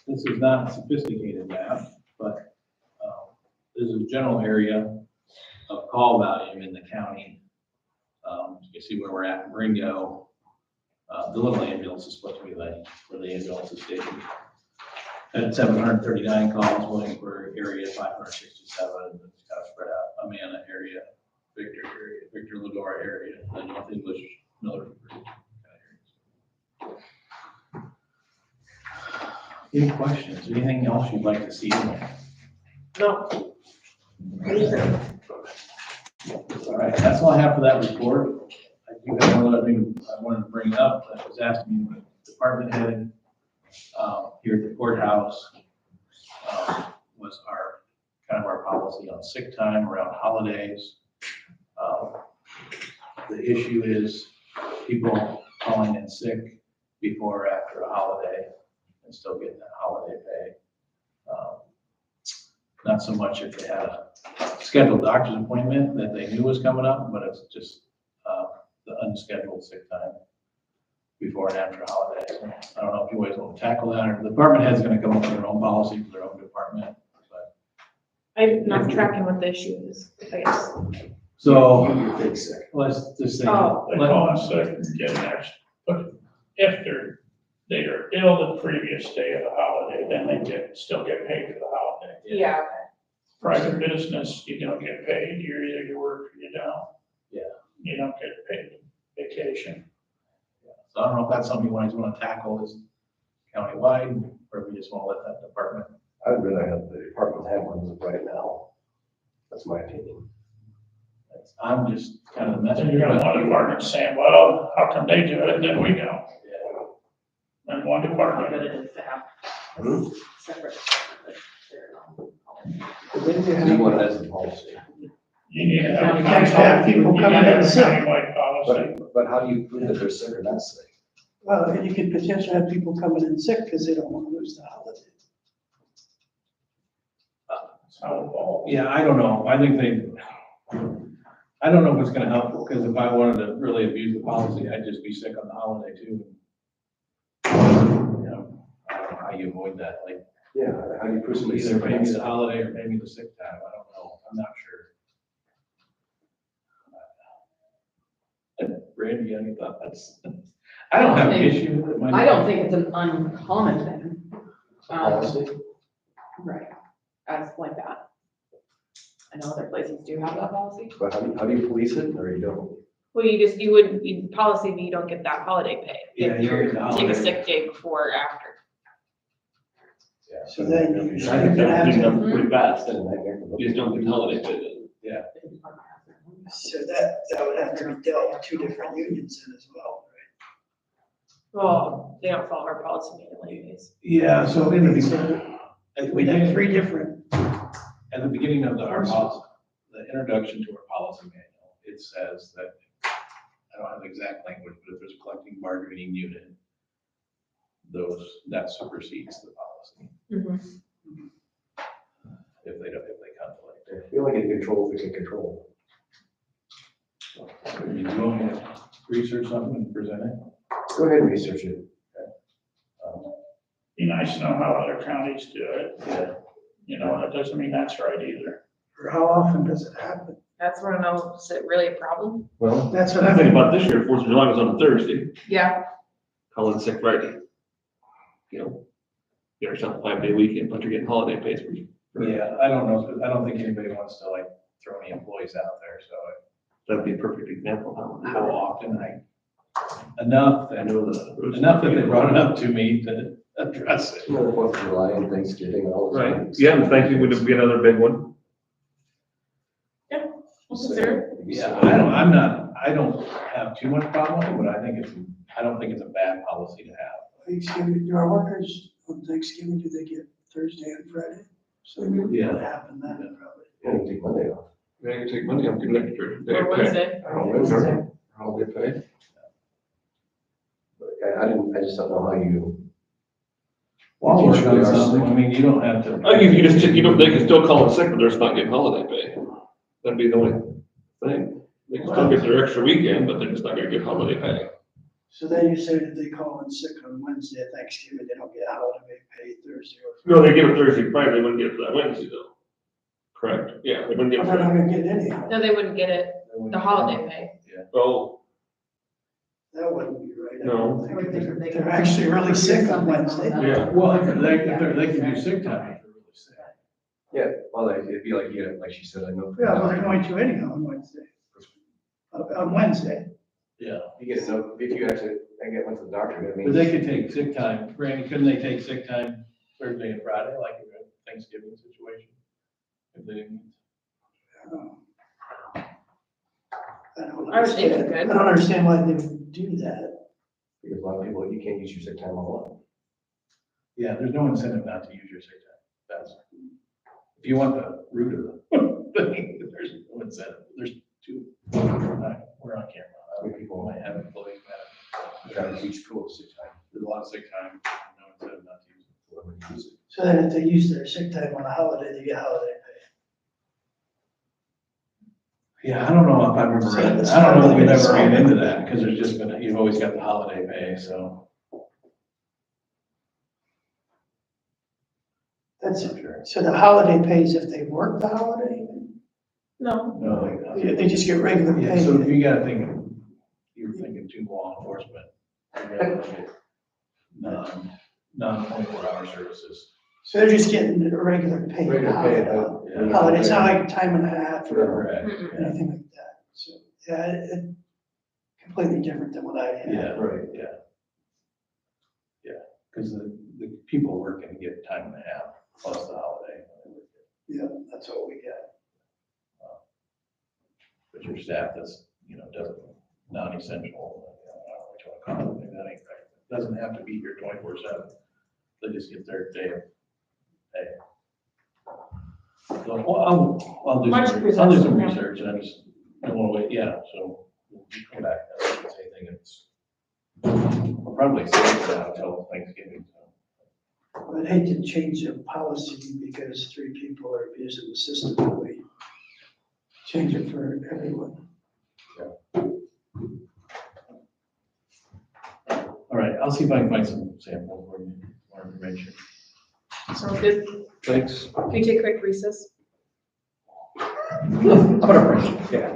this is not a sophisticated map, but this is a general area of call volume in the county. You can see where we're at in Ringo. The little ambulance is supposed to be like where the ambulance is stationed. At 739 calls, Williamsburg area 567, it's kind of spread out. Amana area, Victor area, Victor Ladora area, the North English Miller kind of areas. Any questions? Anything else you'd like to see in there? No. All right, that's all I have for that report. I do have one other thing I wanted to bring up. I was asking the department head here at the courthouse was our kind of our policy on sick time around holidays. The issue is people calling in sick before or after a holiday and still getting that holiday pay. Not so much if they had a scheduled doctor's appointment that they knew was coming up, but it's just the unscheduled sick time before and after holidays. I don't know if you guys want to tackle that, or the department head's gonna come up with their own policy for their own department, but. I'm not tracking what the issue is, I guess. So, let's just say. Oh. They call in sick and get next, but if they are ill the previous day of the holiday, then they still get paid for the holiday. Yeah. Private business, you don't get paid, you're either you work or you don't. Yeah. You don't get paid vacation. So I don't know if that's something you guys want to tackle is countywide, or we just want to let that department. I would really hope the department have one right now. That's my opinion. I'm just kind of the Then messenger. you're gonna have one department saying, well, how come they do it and then we don't? Yeah. And one department, But it is to have Hmm? separate. So you want it as a policy. you need to have. You can't have people coming in sick. Countywide policy. But how do you prove that they're sick or not sick? Well, you could potentially have people coming in sick because they don't want to lose the holiday. That's how it evolves. Yeah, I don't know. I think I don't know what's gonna help, because if I wanted to really abuse the policy, I'd just be sick on the holiday too. You know, I don't know how you avoid that, like, Yeah, how do you prove somebody's either sick or pay not me sick? the holiday or pay me the sick time. I don't know. I'm not sure. Randy, any thoughts? I don't have an issue with it. I don't think it's an uncommon thing. Policy? Right, as like that. I know other places do have that policy. But how do you police it, or you don't? Well, you policy, but you don't get that holiday pay. Yeah, If you don't get the Take a holiday. sick day before or after. Yeah. So then you- I you're think gonna have to- that's pretty fast, and you just don't get the holiday pay. So that would have to be dealt with 2 different unions in as well, Well, they don't follow our policy manual anyways. Yeah, so in the right? So at the we have beginning, 3 different, at the beginning of our policy, the introduction to our policy manual, it says that, I don't have the exact language, but if there's a collective bargaining unit, that supersedes the policy, if they conflict. If you only get control, we can control. You want me to research something and present it? Go ahead and research it. Be nice to know how other counties do it. Yeah. You know, that doesn't mean that's right either. Or how often does it happen? That's what I know, is it really a problem? Well, That's what I I think mean. about this year, Fourth of July was on a Thursday, Yeah. call it sick Friday. You know, you're on a 5-day weekend, but you're getting holiday pays for. Yeah, I don't know, I don't think anybody wants to like throw any employees out there, so That'd be a perfect example of how often enough, I know the. enough that they brought it up to me to address it. you know, the Fourth of July and Thanksgiving, all those Right, things. yeah, and Thanksgiving would be another big one. We'll consider. Yeah, I don't have too much problem with it, but I don't think it's a bad policy to have. Thanksgiving, do our workers on Thanksgiving, do they get Thursday and Friday? So Yeah. what happened then probably? Yeah, you take Monday off. Yeah, you take Monday, I'm getting extra. day Or of pay. Wednesday. Holiday pay. But I just don't know how you. While If we're you on truly are something, sick. I mean, you don't have to. I think you just, they can still call it sick, but they're just not getting holiday pay. That'd be the only thing. They can still get their extra weekend, but they're just not gonna get holiday pay. So then you say that they call in sick on Wednesday at Thanksgiving, they don't get holiday pay Thursday or No, Friday. they give it Thursday, Friday, they wouldn't get it for that Wednesday though. Correct, yeah, they wouldn't get it They're not for, gonna get any. No, they wouldn't get it, the holiday pay. oh, That wouldn't be right. I No. don't think they're actually really sick on Wednesday. yeah. Well, if they can do sick time if they're really sick. Yeah, well, it'd be like, yeah, like she said, I know. Yeah, well, they're going to anyhow on Wednesday. On Wednesday. Yeah, You get no, if you actually, went to the doctor, that but means. they could take sick time, Randy, couldn't they take sick time Thursday and Friday, like in a Thanksgiving situation? If they didn't. I don't I would think understand. it I could. don't understand why they would do that. Because a lot of people, you can't use your sick time all Yeah, there's no incentive not to use your sick time. That's, if you want the root of the thing, there's no incentive. There's two, we're on camera. How many people Might have employees, the time. Try to teach people sick time. there's a lot of sick time, no incentive not to use it. Whoever uses it. So then if they use their sick time on a holiday, they get holiday pay. Yeah, I don't know if I've ever So read, it's I don't know if we've not ever really- ran into that, because there's just been, you've always got the holiday pay, so. That's, so the holiday pays if they work the holiday? No, No, They just get regular yeah, pay. so you gotta think, you're thinking to law enforcement. You gotta look at non-24-hour services. So they're just getting a regular pay. Regular pay, Yeah. Holiday, it's not like time and a half or Correct. Mm-mm. anything like that. So, yeah, it completely different than what I had. Yeah, Right. yeah. Yeah, because the people working get time and a half plus the holiday. Yeah, that's what we get. But your staff that's, doesn't, non-essential, I don't know what you want to call it, maybe that ain't right. Doesn't have to be here 24/7. They just get their day of pay. So, well, I'll do Why don't some, you I'll do present some some? research, and I just don't want to wait, yeah, so we'll come back, I don't think it's anything that's, I'll probably say that until Thanksgiving, so. I'd hate to change the policy because 3 people are abusing the system, but we change it for everyone. All right, I'll see if I can find some samples for you, more information. sounds good. Thanks. Can we take a quick recess? I'm gonna break, yeah.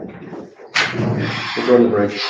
We're going to break.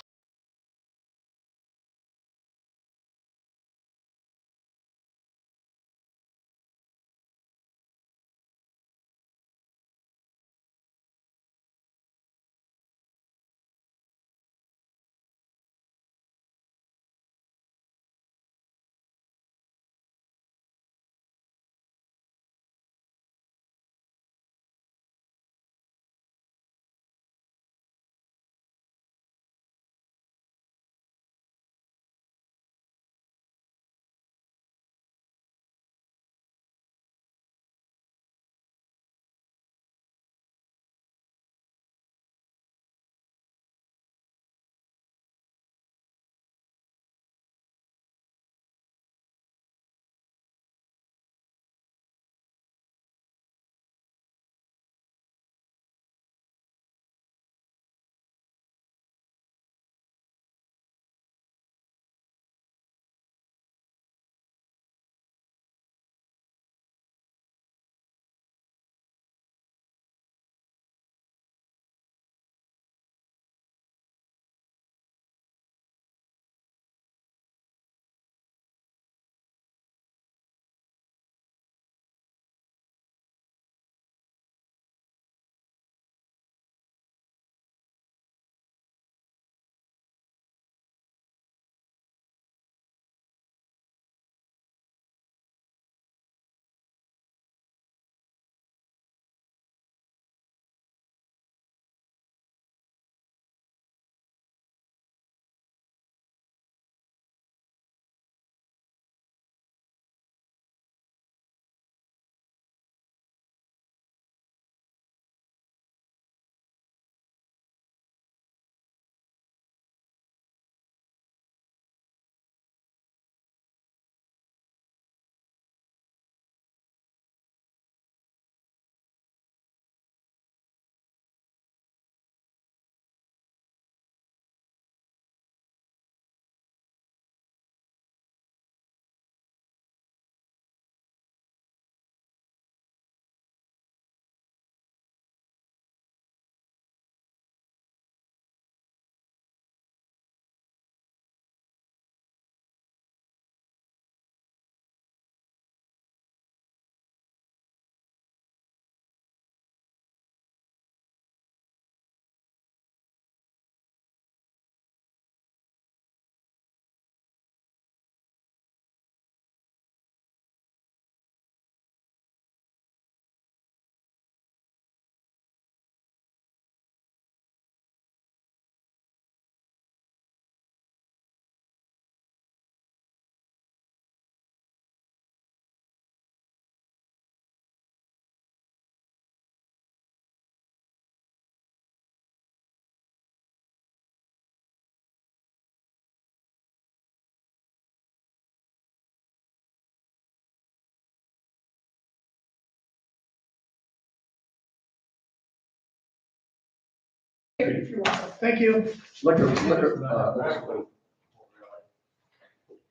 If you want. Thank you. Liquor,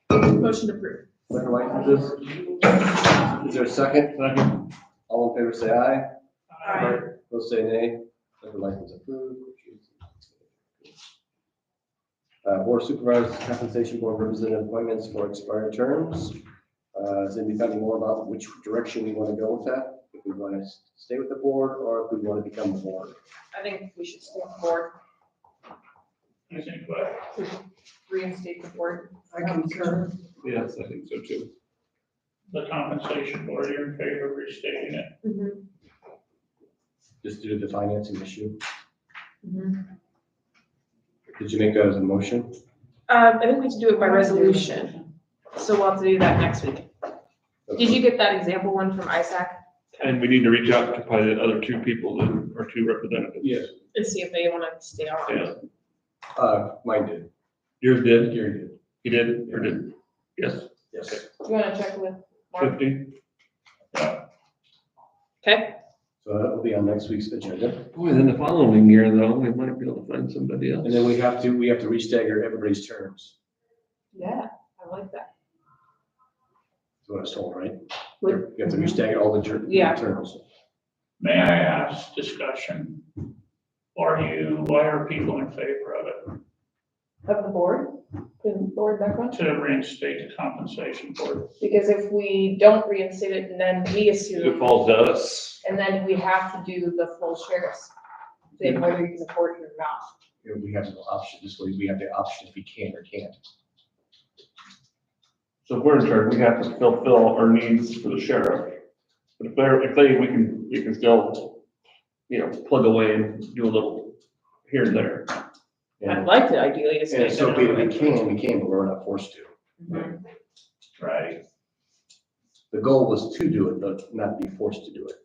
Motion approved. liquor licenses. Is there a second? Second. All in favor, say aye. Aye. Those say nay. Liquor license approved. Board of Supervisors Compensation Board Representative appointments for expired terms. Does anybody have any more about which direction we want to go with that? If we want to stay with the board or if we want to become the board? I think we should stay on board, I think, but reinstate the board. I concur. Yes, I think so too. the compensation board, you're in favor of restating it. Just due to the financing issue. Mhm. Did you make that as a motion? I think we should do it by resolution, so we'll have to do that next week. Did you get that example one from Isaac? And we need to reach out to probably the other two people that are two representatives. Yes. And see if they want to stay on. Yeah. Mine did. Yours did? Gary did. He did, or did? Yes, Yes. Do you want to check with Mark? 50. Okay, So that will be on next week's agenda. Boy, then the following year though, we might be able to find somebody else. And then we have to restagger everybody's terms. yeah, I like that. That's what I was told, right? With- You have to restagger all the Yeah. terms. May I ask discussion? Why are people in favor of it? Of the board, the board background? To reinstate the compensation board? Because if we don't reinstate it, and then we It assume, falls to us. and then we have to do the full sheriff's thing, whether you can afford it or not. You know, we have no option. This way we have the option if we can or can't. So if we're in charge, we have to fulfill our needs for the sheriff. But we can still, plug away and do a little here and there. I'd like to ideally to stay. And so be it, we can, but we're not forced to. Mhm. Right. The goal was to do it, but not be forced to do it.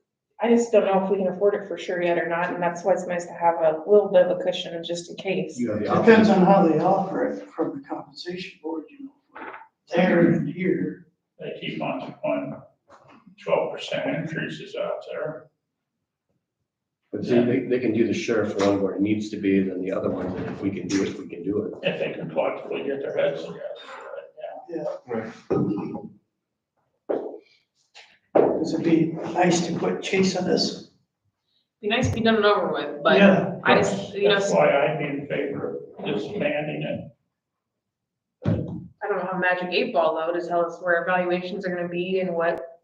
I just don't know if we can afford it for sure yet or not, and that's why it's nice to have a little bit of a cushion just in case. You have the Depends option. on how they offer it from the compensation board, there and here. They keep on throwing 12% increases out there. But see, they can do the sheriff one where it needs to be, then the other one, if we can do it, we can do it. If they can collectively get their heads together. Yeah. Because it'd be nice to quit chasing this. Be nice to be done and over with, but Yeah. I just, That's why I'd be in favor of disbanding it. I don't know how Magic 8 Ball though to tell us where evaluations are gonna be and what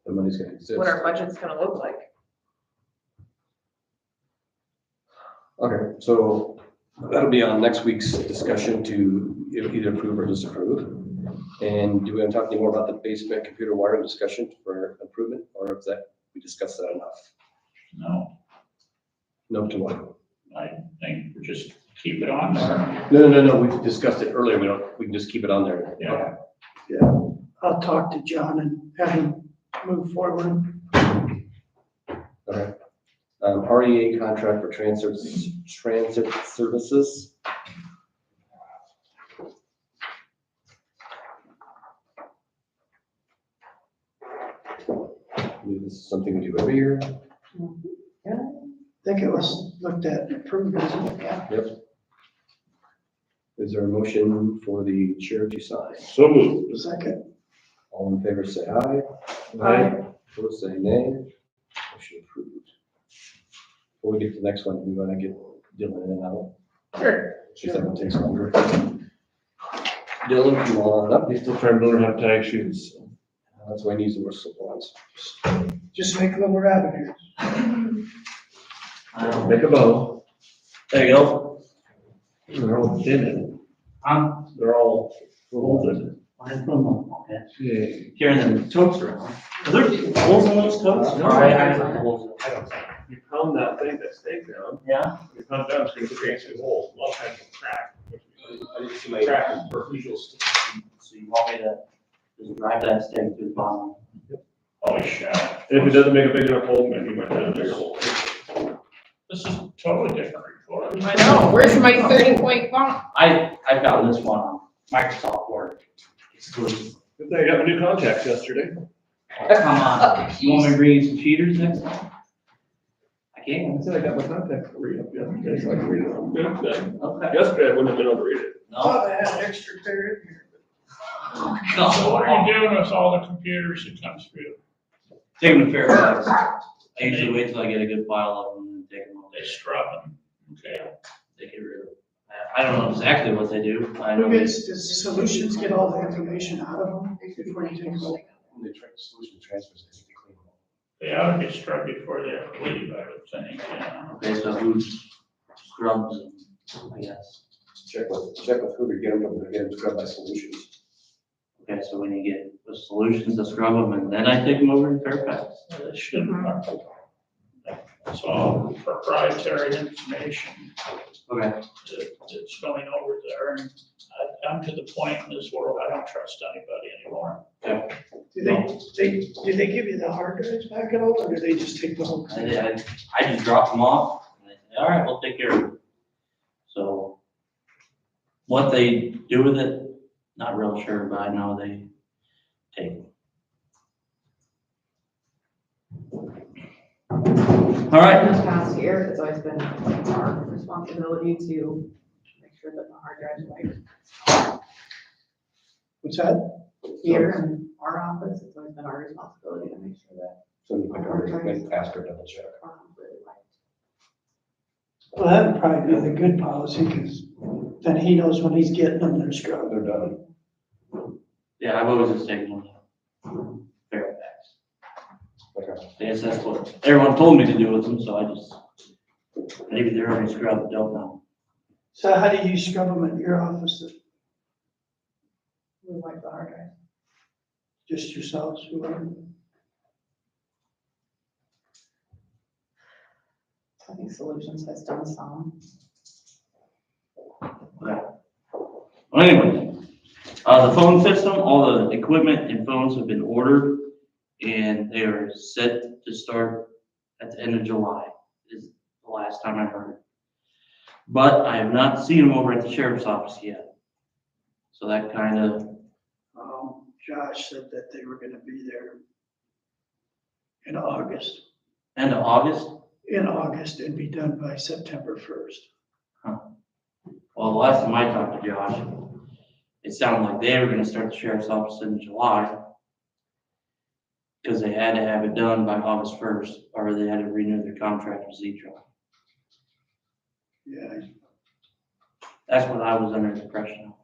The money's gonna exist. our budget's gonna look like. Okay, so that'll be on next week's discussion to either approve or disapprove. And do we want to talk any more about the basement computer wiring discussion for improvement, or is that, we discussed that enough? No, No to what? I think we just keep it on there. No, we discussed it earlier, we can just keep it on there. Yeah. I'll talk to John and have him move forward. Okay. REA contract for transit services. I believe this is something we do every year. I think it was looked at and approved, isn't it? Yeah. Yep. Is there a motion for the chair to sign? So moved. Second. All in favor, say aye. Aye. Opposed, say nay. Motion approved. Before we get to the next one, we want to get Dylan in and out. Sure. Just that one takes longer. Dylan, come on up. He's still trying to learn how to tie shoes. That's why he needs the whistle ones. Just make a little rabbit here. Make a bow. There you go. They're all thin. They're all Folded. mine's from them, okay. Yeah. Carrying them totes around. Are there holes in those totes? No. Or I don't know holes. You pound that thing, that steak down, Yeah? you pound it down, it's gonna create some holes, a lot of times it'll crack. I didn't see my. Crack is per usual. So you want me to just drive that stake to the bottom? Holy shit. And if it doesn't make a big enough hole, then you might have a bigger hole. This is a totally different report. I know, where's my 30-point font? I've got this one on Microsoft Word. Exclusive. Good thing I got my new contacts yesterday. Come on, you want me to bring you some cheaters next time? I can. I said I got my contact to read up yesterday, so I can read it on good then. Okay. Yesterday I wouldn't have been able to read it. No. I had extra there in here. So what are you doing with all the computers that come through? Take them to Fairfax. I usually wait till I get a good pile of them and take them all. They scrub them, okay? They get rid of them. I don't know exactly what they do. I Who know. gets, does Solutions get all the information out of them before you take them out? When they try solution transfers, they need to clean them up. They ought to be scrubbed before they ever leave, I would think, yeah. Okay, so who scrubs them, I guess. Check with who to get them scrubbed by solutions. Okay, so when you get the solutions to scrub them and then I take them over to Fairfax. It shouldn't. It's all proprietary information Okay. that's going over there. And I'm to the point in this world, I don't trust anybody anymore. Do they give you the hard drives back at all, or do they just take the whole? I just drop them off and they say, all right, we'll take care of it. So what they do with it, not real sure, but I know they take it. All right. In this past year, it's always been our responsibility to make sure that the hard drives are like What's that? here in our office, it's always been our responsibility to make sure that So you can ask her double check. are completely wiped. Well, that would probably be the good policy, because then he knows when he's getting them, they're scrubbed. They're done. Yeah, I've always just taken them to Fairfax. Okay. I guess that's what everyone told me to do with them, so I just, maybe they're already scrubbed, don't know. So how do you scrub them at your office? We wipe the hard drive. Just yourselves, whoever? I think Solutions has done some. Okay. Well, anyway, the phone system, all the equipment and phones have been ordered and they are set to start at the end of July, is the last time I heard. But I have not seen them over at the sheriff's office yet. So that kind of, Josh said that they were gonna be there in August. end of August. In August, it'd be done by September 1st. Well, the last time I talked to Josh, it sounded like they were gonna start the sheriff's office in July. Because they had to have it done by August 1st, or they had to renew their contract with Zetron. Yeah, That's what I was under the impression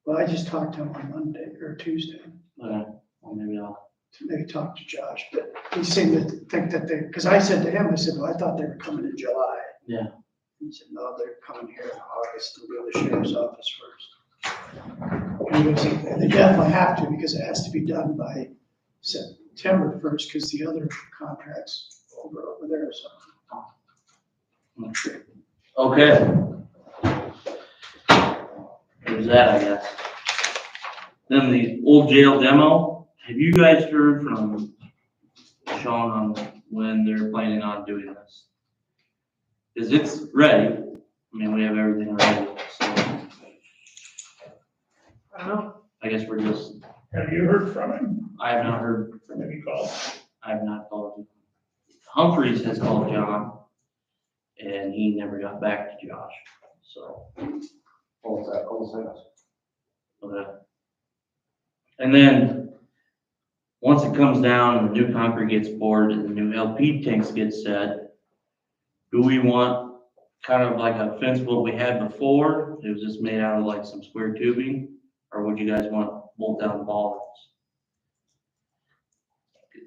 well, I just talked to him on Monday or Tuesday, of. Well, maybe I'll, they talked to Josh, but he seemed to think that they, because I said to him, I said, well, I thought they were coming in July. Yeah. He said, no, they're coming here in August to go to the sheriff's office first. And he goes, they definitely have to, because it has to be done by September 1st, because the other contract's over there, so. okay. There's that, I guess. Then the old jail demo, have you guys heard from Sean on when they're planning on doing this? Cause it's ready, I mean, we have everything ready, so I don't know. I guess we're just, Have you heard from him? I have not heard from Have you called? I have not called him. Humphreys has called John, and he never got back to Josh, so. What was that? What was that? Okay. And then, once it comes down and the new concrete gets poured and the new LP tanks get set, do we want kind of like a fence what we had before? It was just made out of like some square tubing, or would you guys want bolt down bollards?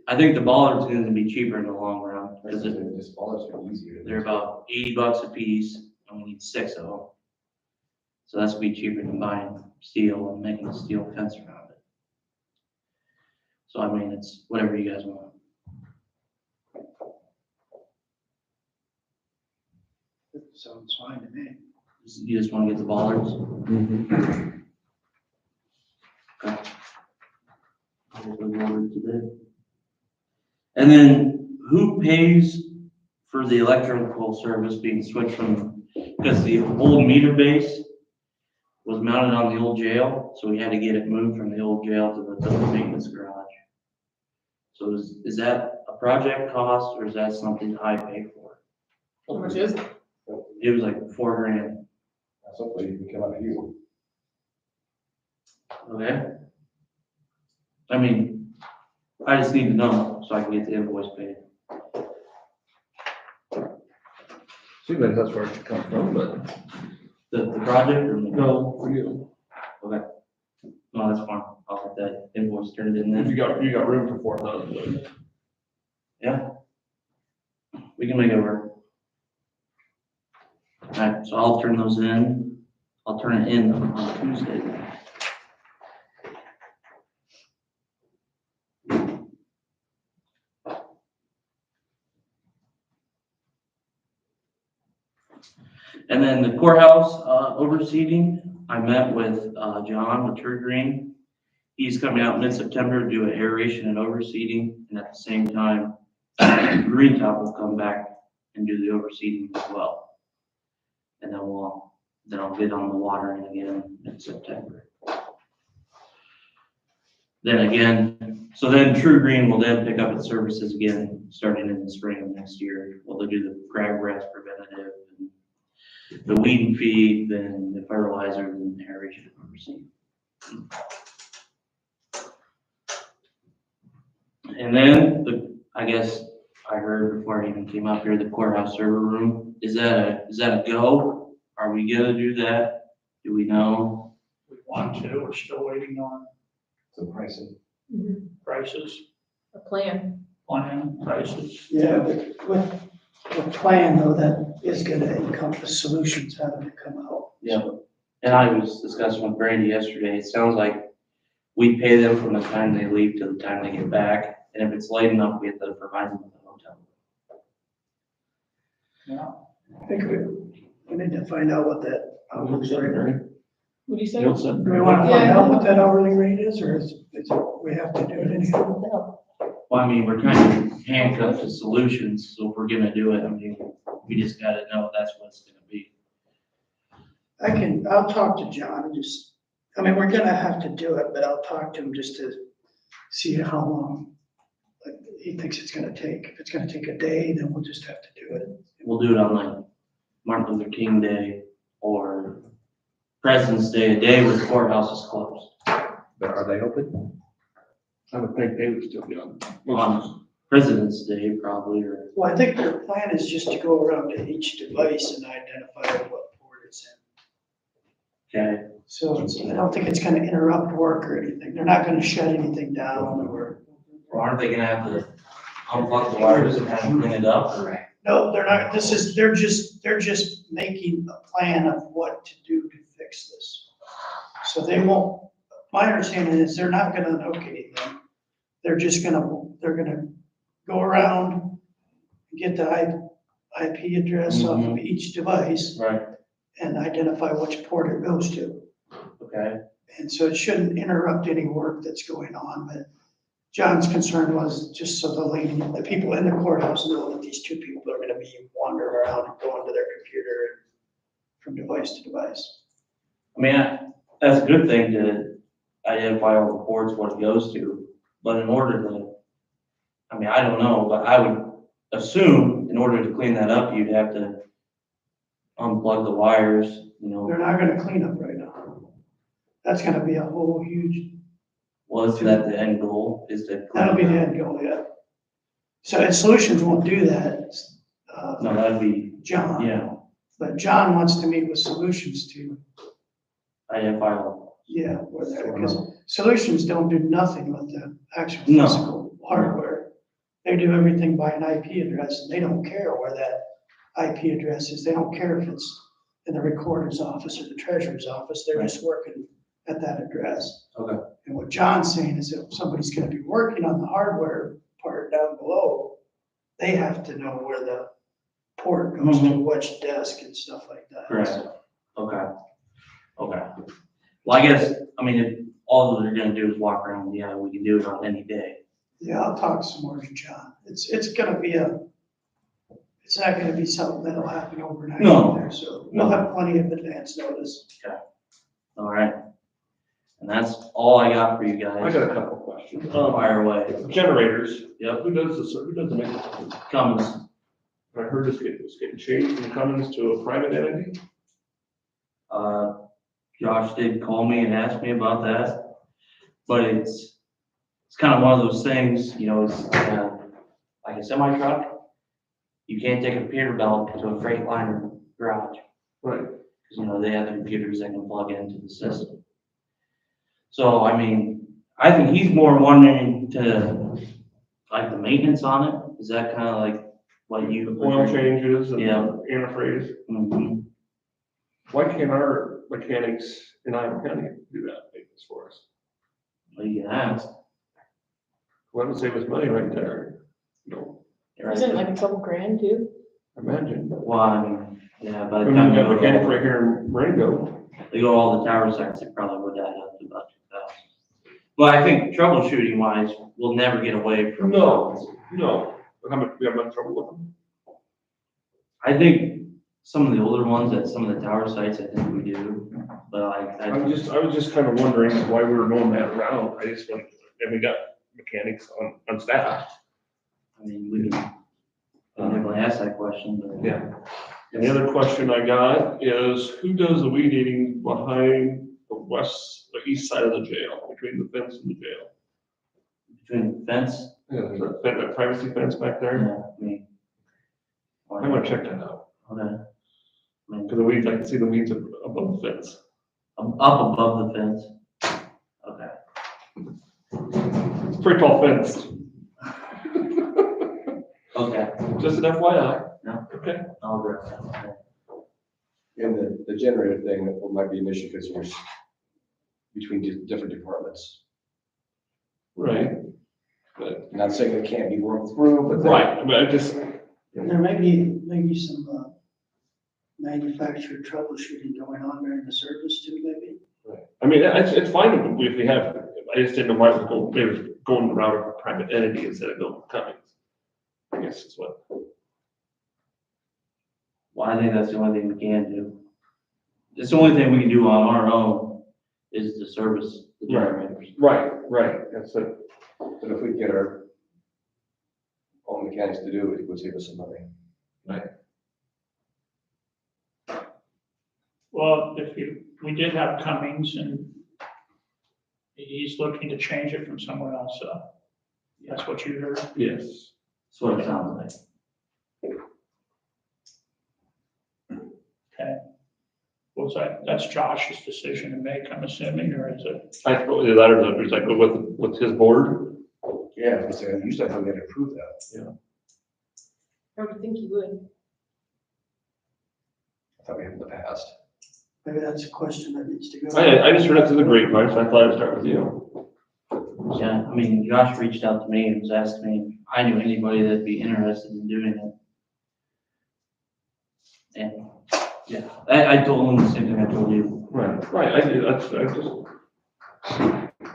I think the bollards gonna be cheaper in the long run, because This bollards are easier. they're about $80 a piece, and we need 6 of them. So that's be cheaper than buying steel and making a steel fence around it. So I mean, it's whatever you guys want. Sounds fine to me. You just wanna get the bollards? Okay. I'll get those ordered today. And then who pays for the electrical service being switched from, because the old meter base was mounted on the old jail, so we had to get it moved from the old jail to the maintenance garage. So is that a project cost, or is that something I pay for? How much is it? It was like $4,000, That's hopefully you can come out of you. okay? I mean, I just need to know so I can get the invoice paid. Seems like that's where it should come from, but. The project or? No, for you. Okay. No, that's fine. I'll get that invoice turned in If then. you got room for 4,000. Yeah. We can make it work. Alright, so I'll turn those in. I'll turn it in on Tuesday. And then the courthouse, overseating, I met with, John with True Green. He's coming out mid-September to do an aeration and overseeding, and at the same time, Green Top will come back and do the overseeding as well. And then I'll get on the watering again in September. Then again, so then True Green will then pick up its services again, starting in the spring of next year. Well, they'll do the crabgrass preventative, and the weed and feed, then the fertilizer, and the aeration and overseeding. And then I guess I heard before I even came up here, the courthouse server room, is that a go? Are we gonna do that? Do we know? We want to, we're still waiting on Some pricing. prices, A plan. plan prices. Yeah, but with the plan though, that is gonna encompass solutions having to come out. Yeah. And I was discussing with Brandy yesterday, it sounds like we pay them from the time they leave to the time they get back. And if it's late enough, we have to provide them with a hotel. Yeah. I think we need to find out what that hourly rate. What do you say? You'll send. Do we wanna find out what that hourly rate is, or is it, we have to do it anyhow? Well, I mean, we're kind of handcuffed to solutions, so if we're gonna do it, I mean, we just gotta know that's what it's gonna be. I'll talk to John and just, I mean, we're gonna have to do it, but I'll talk to him just to see how long like, he thinks it's gonna take. If it's gonna take a day, then we'll just have to do it. We'll do it on like Martin Luther King Day or President's Day, a day where the courthouse is closed. But are they open? I would think they would still be on. On President's Day probably, or, Well, I think their plan is just to go around to each device and identify what port it's in. okay, So I don't think it's gonna interrupt work or anything. They're not gonna shut anything down or, or aren't they gonna have to unplug the wires and kind of clean it up? Correct. no, they're not, they're just making a plan of what to do to fix this. So they won't, my understanding is they're not gonna hook anything. They're gonna go around, get the IP address off of each device Right, and identify which port it goes to. okay, And so it shouldn't interrupt any work that's going on, but John's concern was just so the people in the courthouse know that these two people are gonna be wandering around and going to their computer from device to device. I mean, that's a good thing to identify all the ports, what it goes to, but in order to, I mean, I don't know, but I would assume in order to clean that up, you'd have to unplug the wires, you know. They're not gonna clean up right now. That's gonna be a whole huge, Well, isn't that the end goal, is to? clean that'll be the it up? end goal, yeah. So, and Solutions won't do that, No, that'd be, John, yeah, but John wants to meet with Solutions to, identify all. yeah, where they're, because Solutions don't do nothing with the actual No. physical hardware. They do everything by an IP address, and they don't care where that IP address is. They don't care if it's in the recorder's office or the treasurer's office. They're just working at that address. Okay. And what John's saying is if somebody's gonna be working on the hardware part down below, they have to know where the port goes to, which desk and stuff like that. Correct. Okay, okay. Well, I guess, I mean, if all that they're gonna do is walk around, yeah, we can do it on any day. Yeah, I'll talk some more to John. It's gonna be it's not gonna be something that'll happen overnight No. either, so we'll have plenty of advance notice. All right. And that's all I got for you I guys. got a couple of questions. Fire away. Generators, Yep, who does the maintenance? Cummins. I heard it's getting changed from Cummins to a private entity. Josh did call me and ask me about that, but it's kind of one of those things, you know, it's like a semi truck. You can't take a Peterbilt to a Freightliner garage, Right. because, you know, they have the computers that can plug into the system. So, I mean, I think he's more wondering to, like, the maintenance on it, is that kind of like what you? Oil changes and Yeah. antifreeze. Mhm. Why can't our mechanics in Iowa County do that maintenance for us? Well, you can ask. Well, that would save us money right there. You know, Isn't it like a couple grand too? imagine. Well, I mean, yeah, by I the mean, time we you got go mechanics to right here in Rango. they go to all the tower sites, it probably would add up to about 2,000. But I think troubleshooting wise, we'll never get away from. No. How much, we have much trouble with them? I think some of the older ones at some of the tower sites, I think we do, but I was just kind of wondering why we were going that route. I just went, and we got mechanics on staff. I mean, we can definitely ask that question, but. Yeah. And the other question I got is, who does the weed eating behind the east side of the jail, between the fence and the jail? Between the fence, Yeah, there's that privacy fence back there. yeah, I mean. I'm gonna check that out, Okay. I mean, because the weeds, I can see the weeds above the fence. up above the fence. Okay. It's a pretty tall fence, Okay, just an FYI. No. Okay. I'll grab that. Okay. And the generator thing, that might be an issue because there's between different departments. Right. But, Not saying it can't be worked through, but. right, I mean, I just, There may be some manufacturer troubleshooting going on during the service too, maybe. I mean, it's fine if we have, I just didn't know why it was going the route of a private entity instead of going Cummins. I guess is what. Well, I think that's the only thing we can do. It's the only thing we can do on our own is to service the generators. Right, that's it. But if we get our own mechanics to do it, it would save us some money. Well, we did have Cummings and he's looking to change it from somewhere else, so that's what you heard. Yes. That's what it sounds like. Okay. Was that's Josh's decision to make, I'm assuming, or is it? I suppose that or does that go with his board? Yeah, because usually I thought we had to approve that. I would think you would. I thought we had in the past. Maybe that's a question that needs to go. I just heard it through the grapevine, so I thought I'd start with you. Yeah, I mean, Josh reached out to me and was asking me if I knew anybody that'd be interested in doing it. And, yeah, I told him the same thing I told you. Right, I just,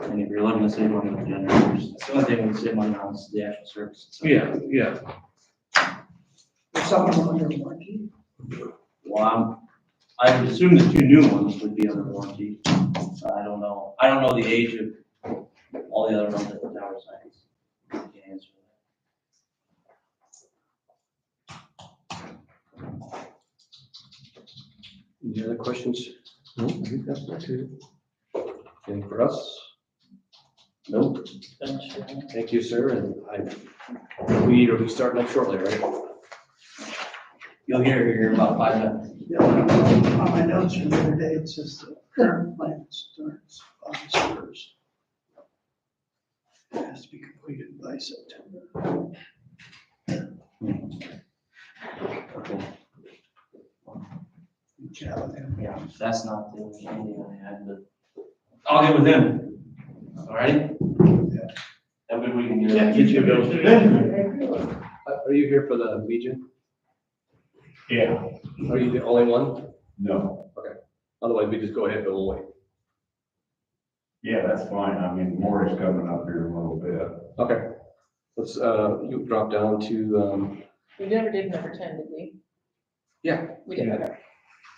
And if you're looking to save money on generators, the only thing we save money on is the actual service itself. yeah. There's something under warranty. Well, I would assume the two new ones would be under warranty. I don't know. I don't know the age of all the other ones at the tower sites. I can't answer Any other questions? No, I think that's it. Anything for us? Nope. Thank you, sir, and we start next shortly, right? You'll hear it here in about 5 minutes. Yeah, on my notes from the other day, it says the current plan starts August 1st. It has to be completed by September. Chat with him. Yeah, that's not the only thing I had, but I'll get with him. All righty? Have a good weekend. Yeah, Get you a bill. Are you here for the Legion? Yeah, Are you the only one? no, Otherwise, we just go ahead, but we'll wait. yeah, that's fine. I mean, Maury's coming up here in a little bit. Okay. Let's, you drop down to, We never did number 10, did we? Yeah. We did, okay.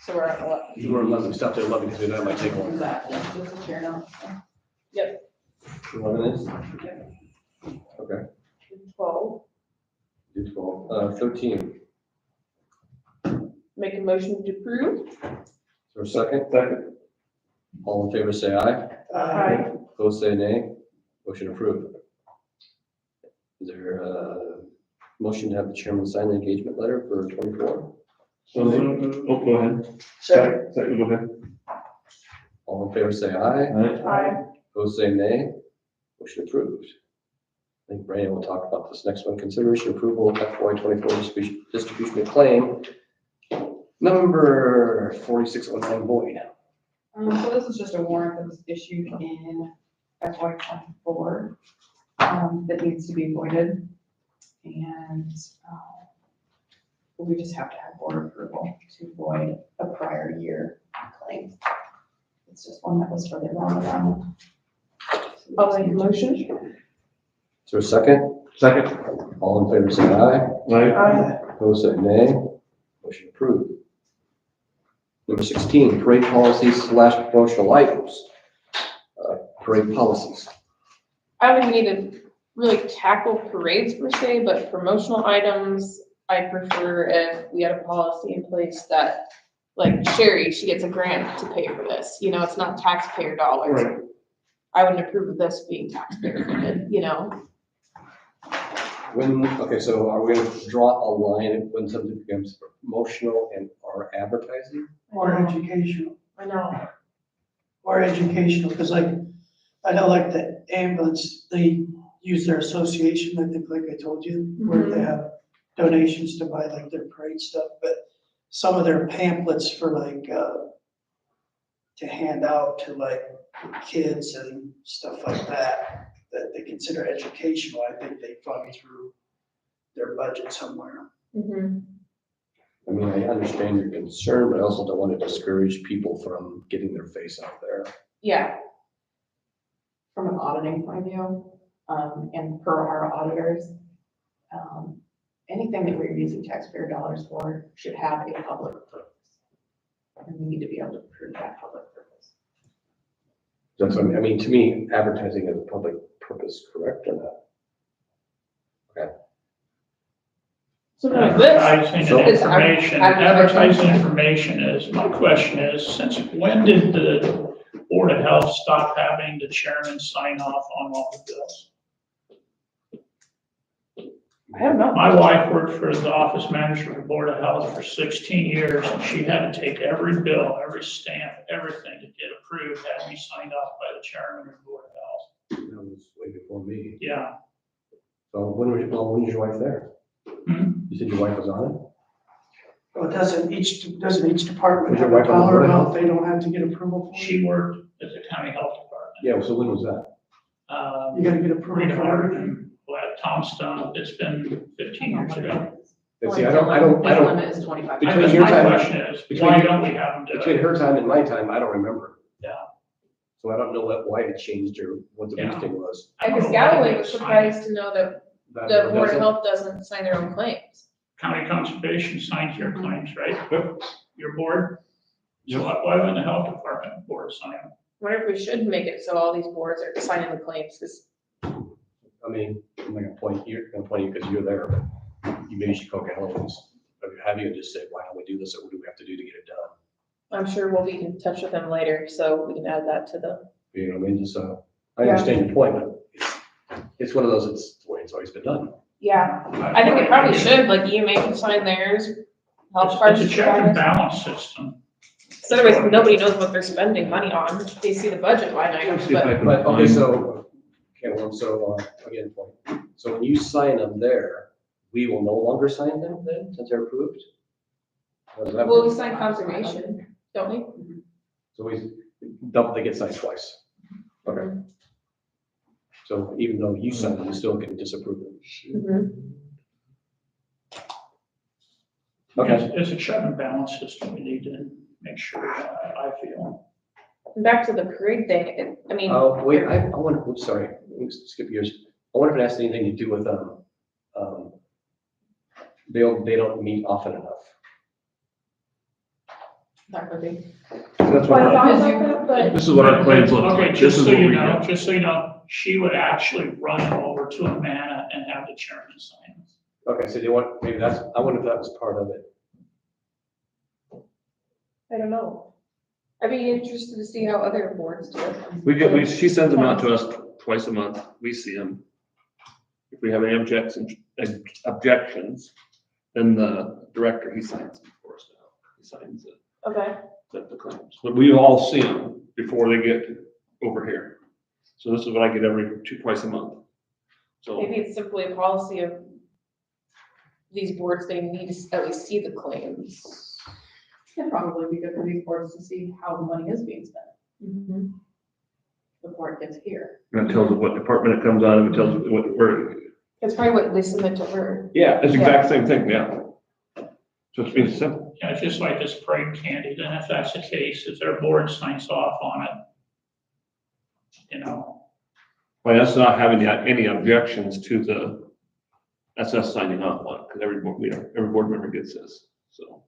So we're at what? You were 11, stopped at 11 because that might take long. Exactly, this is fair enough. 11 is? Okay, 12. do 12. 13, Make a motion to approve. for a second, Second. all in favor say aye. Opposed say nay. Motion approved. Is there a motion to have the chairman sign the engagement letter for 24? So, oh, go ahead. Second. Second, go ahead. All in favor say aye. Aye. Opposed say nay. Motion approved. I think Brandon will talk about this next one. Consideration approval of FY 24 distribution of claim number 4609 Boyd. So this is just a warrant that was issued in FY 24, that needs to be voided. And, we just have to have board approval to void a prior year claim. It's just one that was for the wrong amount. I'll make a motion. Is there a second? Second. All in favor say aye. Aye. Opposed say nay. Motion approved. Number 16, parade policies / promotional items. Parade policies. I don't even need to really tackle parades per se, but promotional items, I prefer if we had a policy in place that, like Sherry, she gets a grant to pay for this, you know, it's not taxpayer dollars. Right. I wouldn't approve of this being taxpayer funded, you know? Okay, so are we going to draw a line when something becomes promotional and or advertising? Or educational, I know. because like, I know like the ambulance, they use their association, I think, like I told you, where they have donations to buy like their parade stuff, but some of their pamphlets for like, to hand out to like kids and stuff like that, that they consider educational, I think they fund through their budget somewhere. Mhm. I mean, I understand your concern, but I also don't want to discourage people from getting their face out there. Yeah, From an auditing point of view, and per our auditors, anything that we're using taxpayer dollars for should have a public purpose. And we need to be able to prove that public purpose. That's what I mean, to me, advertising is a public purpose, correct or not? something like this. Advertising So- and information, Advertising. advertising information is, my question is, since when did the Board of Health stop having the chairman sign off on all the bills? I don't know. My wife worked for the office manager of the Board of Health for 16 years, and she had to take every bill, every stamp, everything to get approved, had to be signed off by the chairman of the Board of Health. That was way before me. Yeah. So when was your wife there? Hmm? You said your wife was on it? Well, doesn't each department Was your have a wife on the dollar Board of amount they don't have to get approval for? She worked at the county health department. Yeah, so when was that? You gotta get approval Rita for Hart everything. and Tombstone, it's been 15 years ago. And see, I don't, The limit is 25. Between My your time- question is, why don't we have them do between it? her time and my time, I don't remember. Yeah. So I don't know why it changed or what the Yeah. reasoning was. I guess Galloway was surprised to know that That the never Board does of it? Health doesn't sign their own claims. County Conservation signs your claims, right? Yep. Your board? So why wouldn't the health department board sign them? Wonder if we should make it so all these boards are signing the claims, because I mean, I'm not gonna point you because you're there, but you maybe should poke a elephants. Have you and just say, why don't we do this, or what do we have to do to get it done? I'm sure we'll be in touch with them later, so we can add that to the. You know what I mean? Just, I understand your point, but it's one of those, it's the way it's always been done. Yeah, I think we probably should, like EMA can sign theirs, health It's department. a check and balance system. So otherwise, nobody knows what they're spending money on. They see the budget line items, See if I but can But, okay, find- so, again, point. So when you sign them there, we will no longer sign them then, since they're approved? How does that well, we work? sign conservation, don't we? So they get signed twice. Okay. So even though you sign them, you still can disapprove them. Mhm. Okay. It's a check and balance system we need to make sure, I feel. And back to the parade thing, I mean, Oh, wait, I want, oops, sorry, let me skip years. I wonder if it has anything to do with, they don't meet often enough. That would be. That's Well, I what, thought Because about you- that, but this is what our claims look Okay, like. This just is so what you we know, get. just so you know, she would actually run it over to Amana and have the chairman sign it. Okay, so do you want, maybe that's, I wonder if that was part of it. I don't know. I'd be interested to see how other boards do it. She sends them out to us twice a month. We see them. If we have any objections, then the director, he signs them for us now. He signs it, Okay. the claims. But we all see them before they get over here. So this is what I get twice a month. So, Maybe it's simply a policy of these boards, they need to at least see the claims. It'd probably be good for these boards to see how the money is being spent before it gets here. and it tells us what department it comes out of, it tells us where. That's probably what they submit to her. Yeah, it's the exact same thing, yeah. So it's being simple. Yeah, it's just like this parade candy, then if that's the case, if their board signs off on it, you know, Well, that's not having any objections to that's us signing off on it, because every board member gets this, so.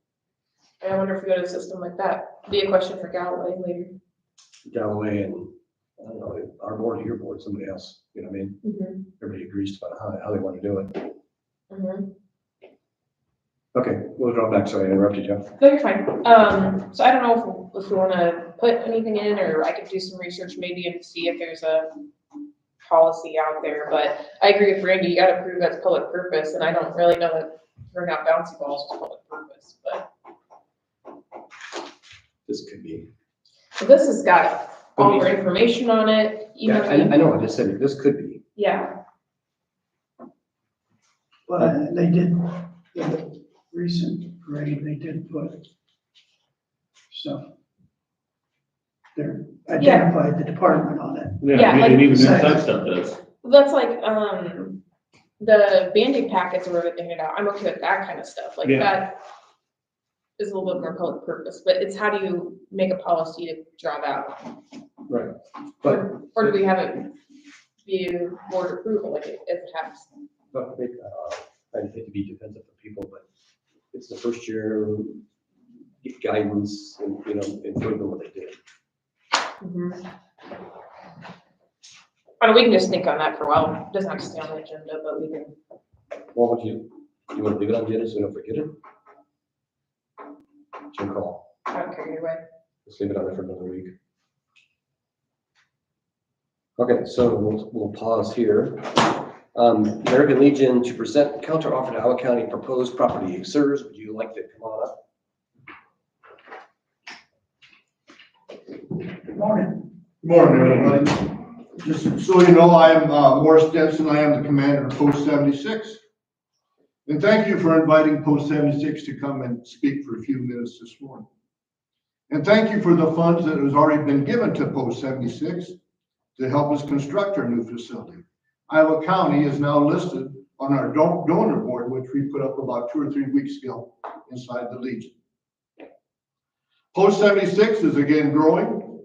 I wonder if we go to a system like that. Be a question for Galloway later. Galloway and, I don't know, our board, your board, somebody else, you know what I mean? Everybody agrees about how they want to do it. Okay, we'll draw back, sorry, I interrupted you. No, you're fine. So I don't know if we wanna put anything in, or I could do some research maybe and see if there's a policy out there, but I agree with Randy, you gotta prove that's public purpose, and I don't really know that throwing out bouncy balls is public purpose, but This could be. this has got all our information on it, you know Yeah, what I mean? I know, I just said, this could be. Yeah, But they did, the recent parade, they did put stuff. They identified the department on it. Yeah, like- And even inside stuff does. that's like, the Band-Aid packets or whatever they handed out, I'm okay with that kind of stuff, like Yeah. that is a little bit more public purpose, but it's how do you make a policy to draw that? Right. But, Or do we have it be board approval, like if it happens? but, I hate to be defensive of people, but it's the first year, get guidance and, you know, improve on what they did. I don't know, we can just think on that for a while, it doesn't have to stay on the agenda, but we can. Well, what you want to leave it on the agenda so we don't forget it? It's your call. I don't care either way. Let's leave it on there for another week. Okay, so we'll pause here. American Legion to present counter offer to Iowa County proposed property. Sirs, would you like to come on up? Good morning. Good morning, everybody. Just so you know, I am Morris Denson. I am the commander of Post 76. And thank you for inviting Post 76 to come and speak for a few minutes this morning. And thank you for the funds that has already been given to Post 76 to help us construct our new facility. Iowa County is now listed on our donor board, which we put up about 2 or 3 weeks ago inside the Legion. Post 76 is again growing,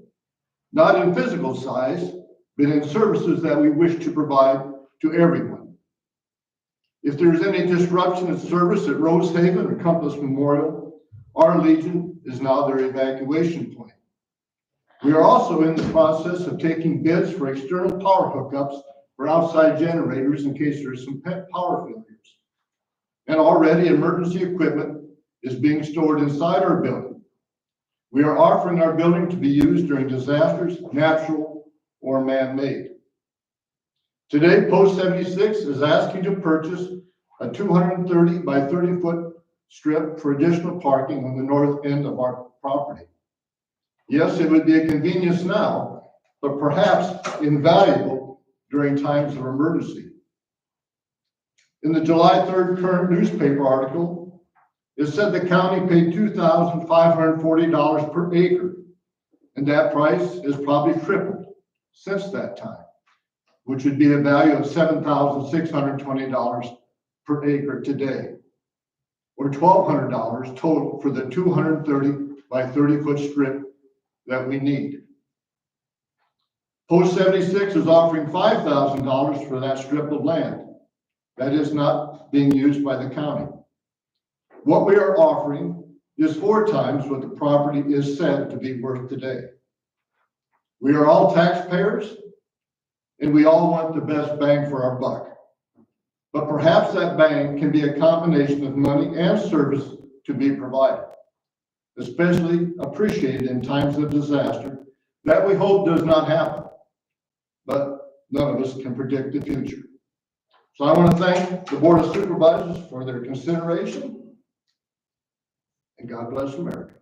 not in physical size, but in services that we wish to provide to everyone. If there's any disruption of service at Rosehaven or Compass Memorial, our Legion is now their evacuation point. We are also in the process of taking bids for external power hookups for outside generators in case there's some power failures. And already emergency equipment is being stored inside our building. We are offering our building to be used during disasters, natural or man-made. Today, Post 76 is asking to purchase a 230 by 30 foot strip for additional parking on the north end of our property. Yes, it would be a convenience now, but perhaps invaluable during times of emergency. In the July 3rd current newspaper article, it said the county paid $2,540 per acre, and that price has probably tripled since that time, which would be a value of $7,620 per acre today, or $1,200 total for the 230 by 30 foot strip that we need. Post 76 is offering $5,000 for that strip of land that is not being used by the county. What we are offering is 4 times what the property is said to be worth today. We are all taxpayers, and we all want the best bang for our buck. But perhaps that bang can be a combination of money and service to be provided, especially appreciated in times of disaster that we hope does not happen. But none of us can predict the future. So I want to thank the Board of Supervisors for their consideration, and God bless America.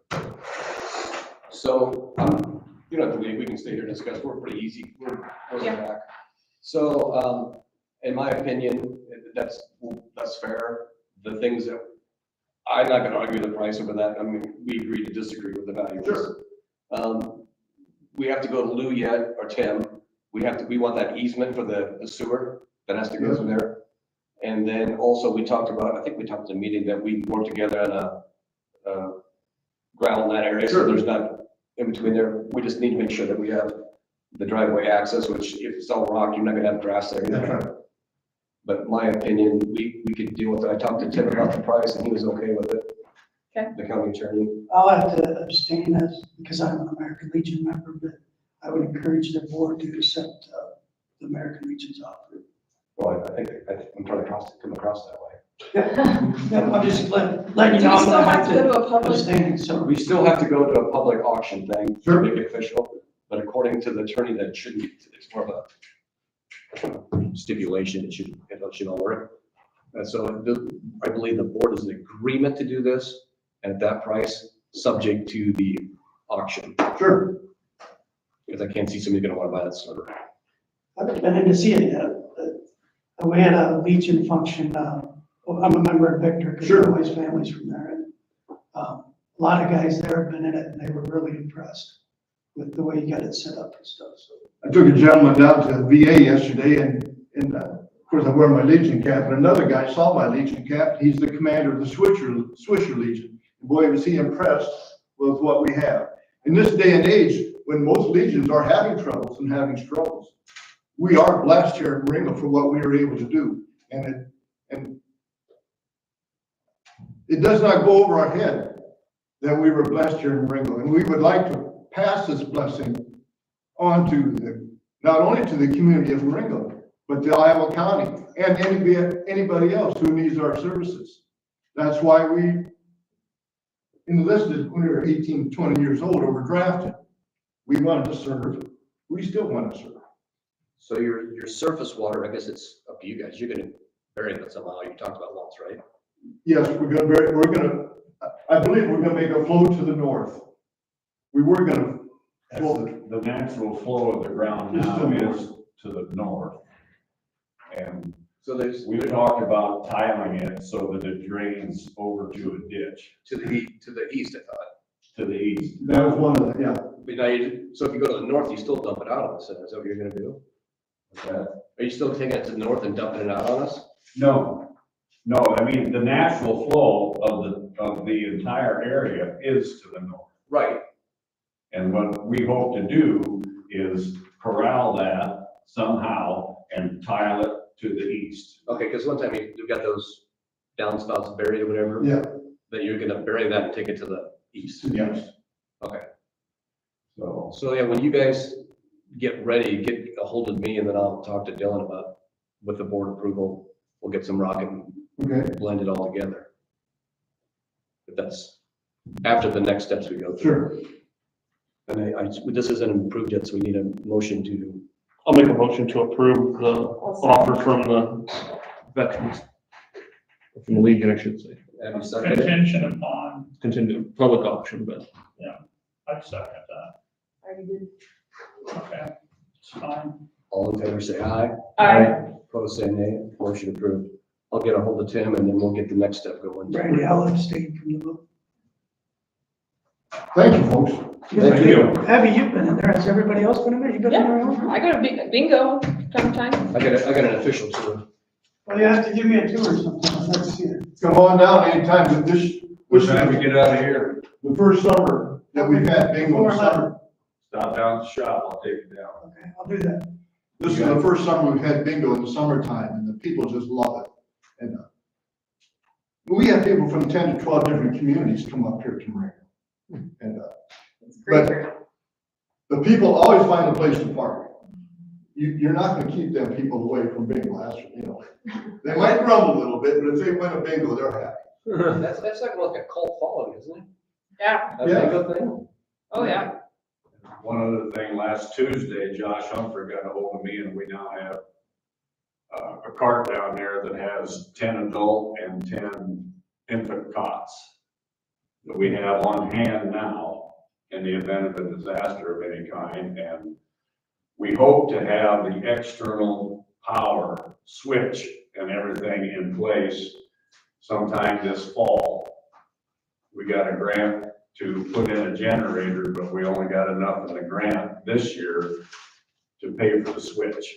So, you don't have to leave, we can stay here and discuss, we're pretty easy, we're back. So, in my opinion, that's fair. The things that, I'm not gonna argue the price over that, I mean, we agree to disagree with the value of this. Sure. We have to go to Lou yet, or Tim, we want that easement for the sewer that has to go through there. And then also we talked about, I think we talked at a meeting that we work together on a gravel in that area, so there's not in between there. We just need to make sure that we have the driveway access, which if it's all rock, you're not gonna have grass there. That's right. But in my opinion, we could deal with it. I talked to Tim about the price and he was okay with it. Okay. The county attorney. I'll have to abstain because I'm an American Legion member, but I would encourage the board to accept the American Legion's offer. Well, I think I'm trying to come across that way. I'm just letting you Do know. we still I'm gonna have to go to a public? abstain, so. We still have to go to a public auction thing to Sure. make it official, but according to the attorney, that shouldn't be, it's more of a stipulation, it should all work. And so I believe the board is in agreement to do this, and at that price, subject to the auction, Sure. because I can't see somebody gonna wanna buy that slipper. I haven't been in to see it yet, but we had a Legion function, I'm a member of Victor, because Sure. my family's from there, and a lot of guys there have been in it, and they were really impressed with the way you got it set up and stuff, so. I took a gentleman down to VA yesterday and of course I wear my Legion cap, and another guy saw my Legion cap. He's the commander of the Swisher Legion. And boy, was he impressed with what we have. In this day and age, when most legions are having troubles and having struggles, we are blessed here in Marengo for what we are able to do. And it does not go over our head that we were blessed here in Marengo. And we would like to pass this blessing on to not only to the community of Marengo, but to Iowa County and anybody else who needs our services. That's why we enlisted when we were 18, 20 years old, or were drafted. We wanted to serve. We still want to serve. So your surface water, I guess it's up to you guys, you're gonna vary that somehow, you talked about once, right? Yes, I believe we're gonna make a flow to the north. We were gonna flow it. The natural flow of the ground now is to the north. And So we talked about tiling it so that it drains over to a ditch to the east, I thought. to the east. That was one of the, yeah. But now so if you go to the north, you still dump it out on us, is that what you're gonna do? Are you still taking it to the north and dumping it out on us? No, I mean, the natural flow of the entire area is to the north. Right. And what we hope to do is corral that somehow and tile it to the east. Okay, because one time you got those downspouts buried or whatever. Yeah. That you're gonna bury that and take it to the east. Yes. Okay. So, So yeah, when you guys get ready, get a hold of me and then I'll talk to Dylan about, with the board approval, we'll get some rock and Okay. blend it all together. But that's after the next steps we go through. Sure. And this isn't approved yet, so we need a motion to, I'll make a motion to approve the offer from the veterans. From the Legion, I should say. have you seconded? Contingent upon, Contingent, public auction, but I'd second that. I did. Okay, it's fine. All in favor, say aye. Aye. Opposed, say nay. Motion approved. I'll get a hold of Tim and then we'll get the next step going. Brandy, I'll abstain from the vote. Thank you, folks. Thank you. Abby, you've been in there. Has everybody else been in there? You've been in there? also? I got a bingo sometime. I got an official tour. Well, you have to give me a tour or something. I'd like to see it. Come on down anytime, but this what time we get out of here? the first summer that we've had bingo in the summer. Stop down at the shop, I'll take it down. Okay, I'll do that. This is the first summer we've had bingo in the summertime, and the people just love it. And We have people from 10 to 12 different communities come up here to Marengo. And, It's great. but the people always find a place to park. You're not gonna keep them people away from bingo, that's, you know. They might grumble a little bit, but if they win a bingo, they're happy. That's like a cult following, isn't it? Yeah, That's a good thing. oh, yeah. One other thing, last Tuesday, Josh Humphrey got a hold of me and we now have a cart down there that has 10 adult and 10 infant cots that we have on hand now in the event of a disaster of any kind. And we hope to have the external power switch and everything in place sometime this fall. We got a grant to put in a generator, but we only got enough in the grant this year to pay for the switch.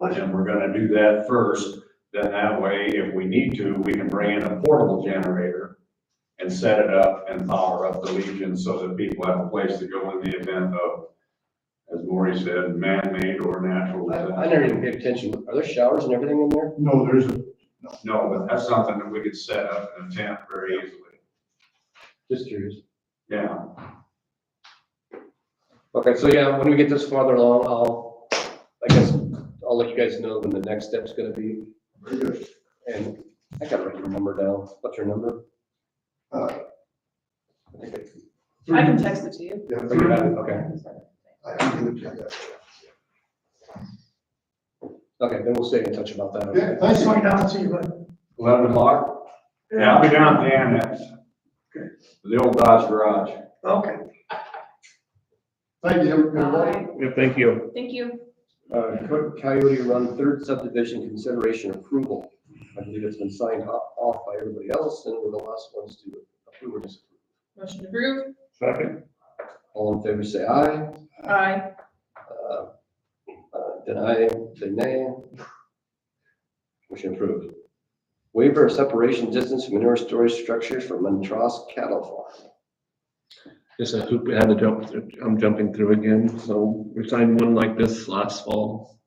And we're gonna do that first, then that way, if we need to, we can bring in a portable generator and set it up and power up the Legion so that people have a place to go in the event of, as Maury said, man-made or natural I disaster. never even paid attention. Are there showers and everything in there? No, there's a, No, but that's something that we could set up in a tent very easily. Just curious. Yeah. Okay, so yeah, when we get this farther along, I guess I'll let you guys know when the next step's gonna be. very good. And I gotta write your number down. What's your number? Uh, I think I can text it to you. Yeah, you got it, okay. I can give it to you. Okay, then we'll stay in touch about that. Yeah, I thank you. swing down and see you, bud. 11 o'clock? Yeah, I'll be down at the annex. Okay. The old Dodge garage. Okay. Thank you, everybody. Bye. Yeah, thank you. Thank you. Coyote Run third subdivision consideration approval. I believe it's been signed off by everybody else, and we're the last ones to approve or disapprove. Motion approved. Second. All in favor, say aye. Aye. Deny, say nay. Motion approved. Waiver of separation distance from manure storage structures for Montross Cattle Farm. Just a hoop we had to jump through. I'm jumping through again. So we signed one like this last fall.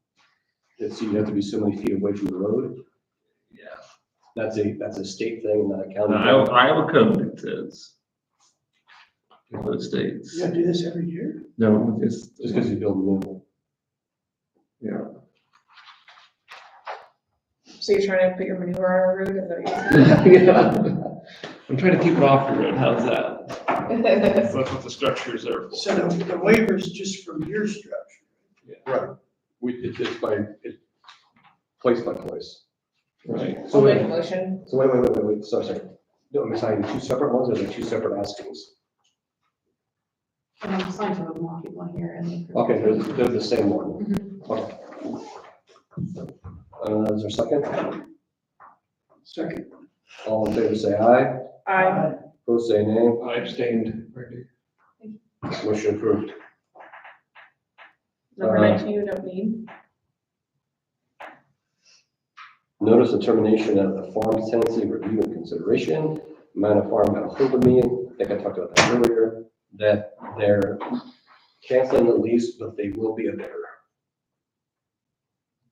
So you have to be so many feet away from the road. Yeah. That's a state thing, not a county. Iowa code, it says. What it states. You gotta do this every year? No, it's, Just because you build new. yeah. So you're trying to put your manure on our road, is that what you're saying? Yeah. I'm trying to keep it off the road. How's that? That's what the structure is there for. So the waiver's just from your structure. It's place by place. Right. I'll make a motion. So wait, sorry. No, I'm signing two separate ones, or are they two separate askings? And I'm signed to the one here and. Okay, they're the same one. Okay. Is there a second? Second. All in favor, say aye. Aye. Opposed, say nay. I abstained. Motion approved. Number 19, you don't need. Notice of termination of the farm tenancy review and consideration. Manor Farm got a hold of me, I think I talked about that earlier, that they're canceling the lease, but they will be a bidder.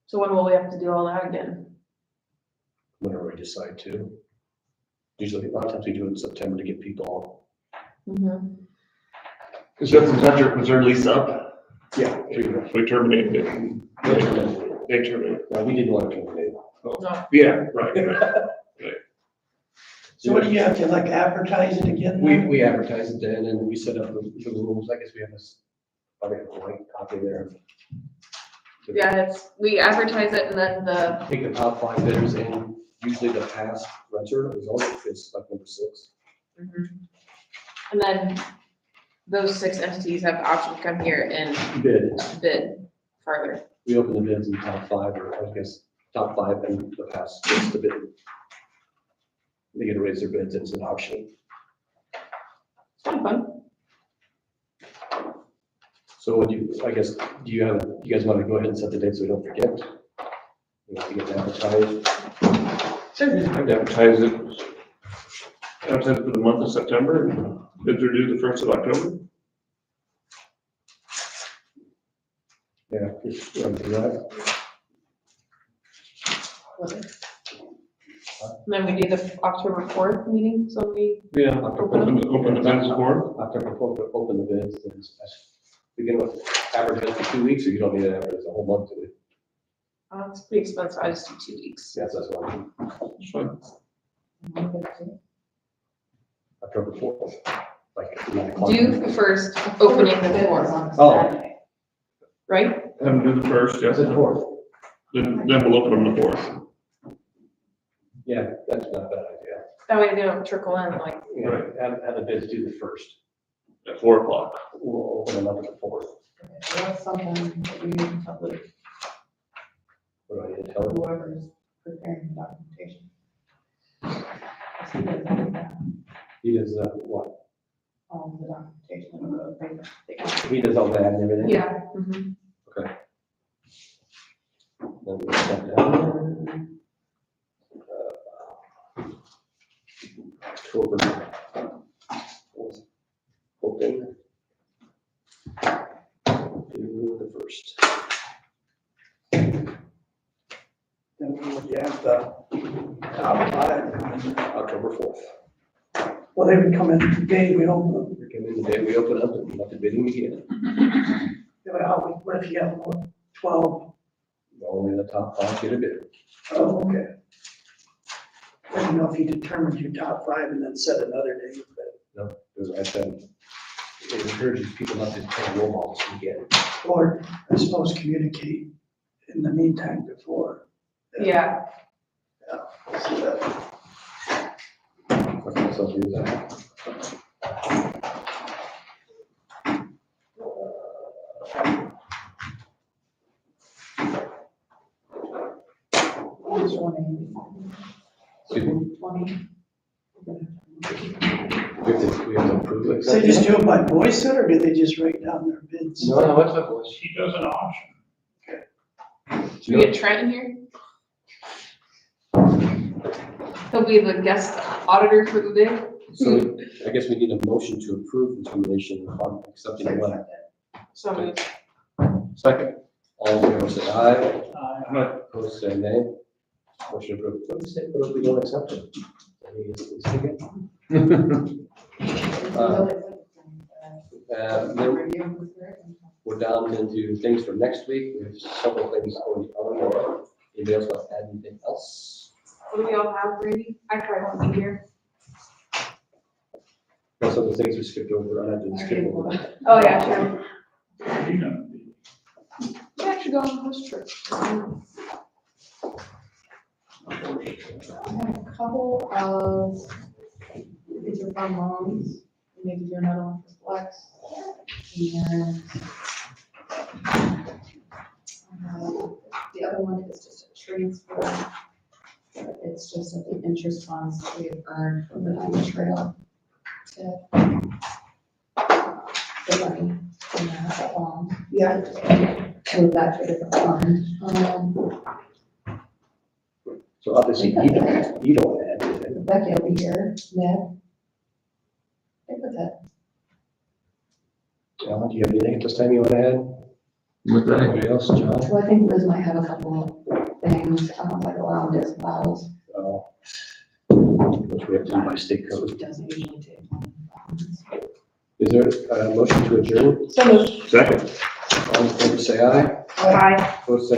So when will we have to do all that again? Whenever we decide to. Usually, a lot of times we do it in September to get people. Mm-hmm. Is was their lease up? Yeah. We terminated it. They terminated. No, we didn't want to terminate. No. Yeah, right. So what do you have to like advertise it again? We advertise it then, and we set up the rules, I guess we have this, probably have a blank copy there. Yeah, we advertise it and then Take the top 5 bidders in, usually the past renter is also fits like number 6. and then those 6 entities have the option to come here and bid farther. We open the bids in the top 5, or I guess, top 5 and the past 6 to bid. They get to raise their bids, it's an auction. It's kind of fun. So would you, I guess, do you guys want to go ahead and set the date so we don't forget? You want to get it advertised? I'd advertise it. Advertise it for the month of September. Bids are due the 1st of October. Yeah, just run through that. And then we do the October 4th meeting, so we, Yeah, open the bids for October 4th, open the bids, and begin with average it for 2 weeks, or you don't need to average the whole month, do we? it's pretty expensive, I just do 2 weeks. Yes, that's what I mean. it. Fine. October 4th, like 9 o'clock. Do the first, opening the 4th, Oh, right? Have them do the first, yes, yes, it's 4th. then we'll open them the 4th. Yeah, that's not a bad idea. That way they don't trickle in, like, You know, have the bids do the first. At 4 o'clock. We'll open them up at the 4th. So that's something that we need to probably, What do I need to tell them? whoever's preparing the documentation. So he does that, He does, what? all the documentation of the paper. He does all that and everything? yeah. Mhm. Okay. Then we set down. October 4th. Open. Do the first. Then we would have the top five. October 4th. Well, they would come in the day we open We come in the day we open up and let the bidding begin. them. What if you have 12? Only the top 5 get a bid. Oh, okay. I don't know if you determined your top 5 and then set another date, but, No, because I said, it encourages people not to take roll balls again. or I suppose communicate in the meantime before. Yeah, So that- Okay, so do that. It's 20. Excuse me? 20. We have to approve it. So they just do it by voice it, or do they just write down their bids? No, what's up, boys? He does an auction. should we get Trent in here? He'll be the guest auditor for the day. So I guess we need a motion to approve the termination of accepting the letter. So moved. Second. All in favor, say aye. Uh, Opposed, say nay. Motion approved. What do you say, what if we don't accept it? I mean, it's again. Then we're down into things for next week. We have several things already on. Anybody else want to add anything else? What do we all have, Brady? I probably won't be here. Some of the things we skipped over, I had to skip over. Oh, yeah, sure. you know, We actually go on this trip. I have a couple of, these are fund loans, we need to do another one for Flex. And the other one is just a transfer. It's just of the interest funds that we have earned from the Diamond Trail to the money in that bond. Yeah. Move that to a different fund. So obviously, you don't want to add anything. Becky will be here, Ned. I think that's it. Alan, do you have anything at this time you want to add? With that. Anybody else, John? So I think Liz might have a couple of things, like around this files. Which we have to do by state She code. doesn't usually take. Is there a motion to adjourn? So moved. Second. All in favor, say aye. Bye. Opposed, say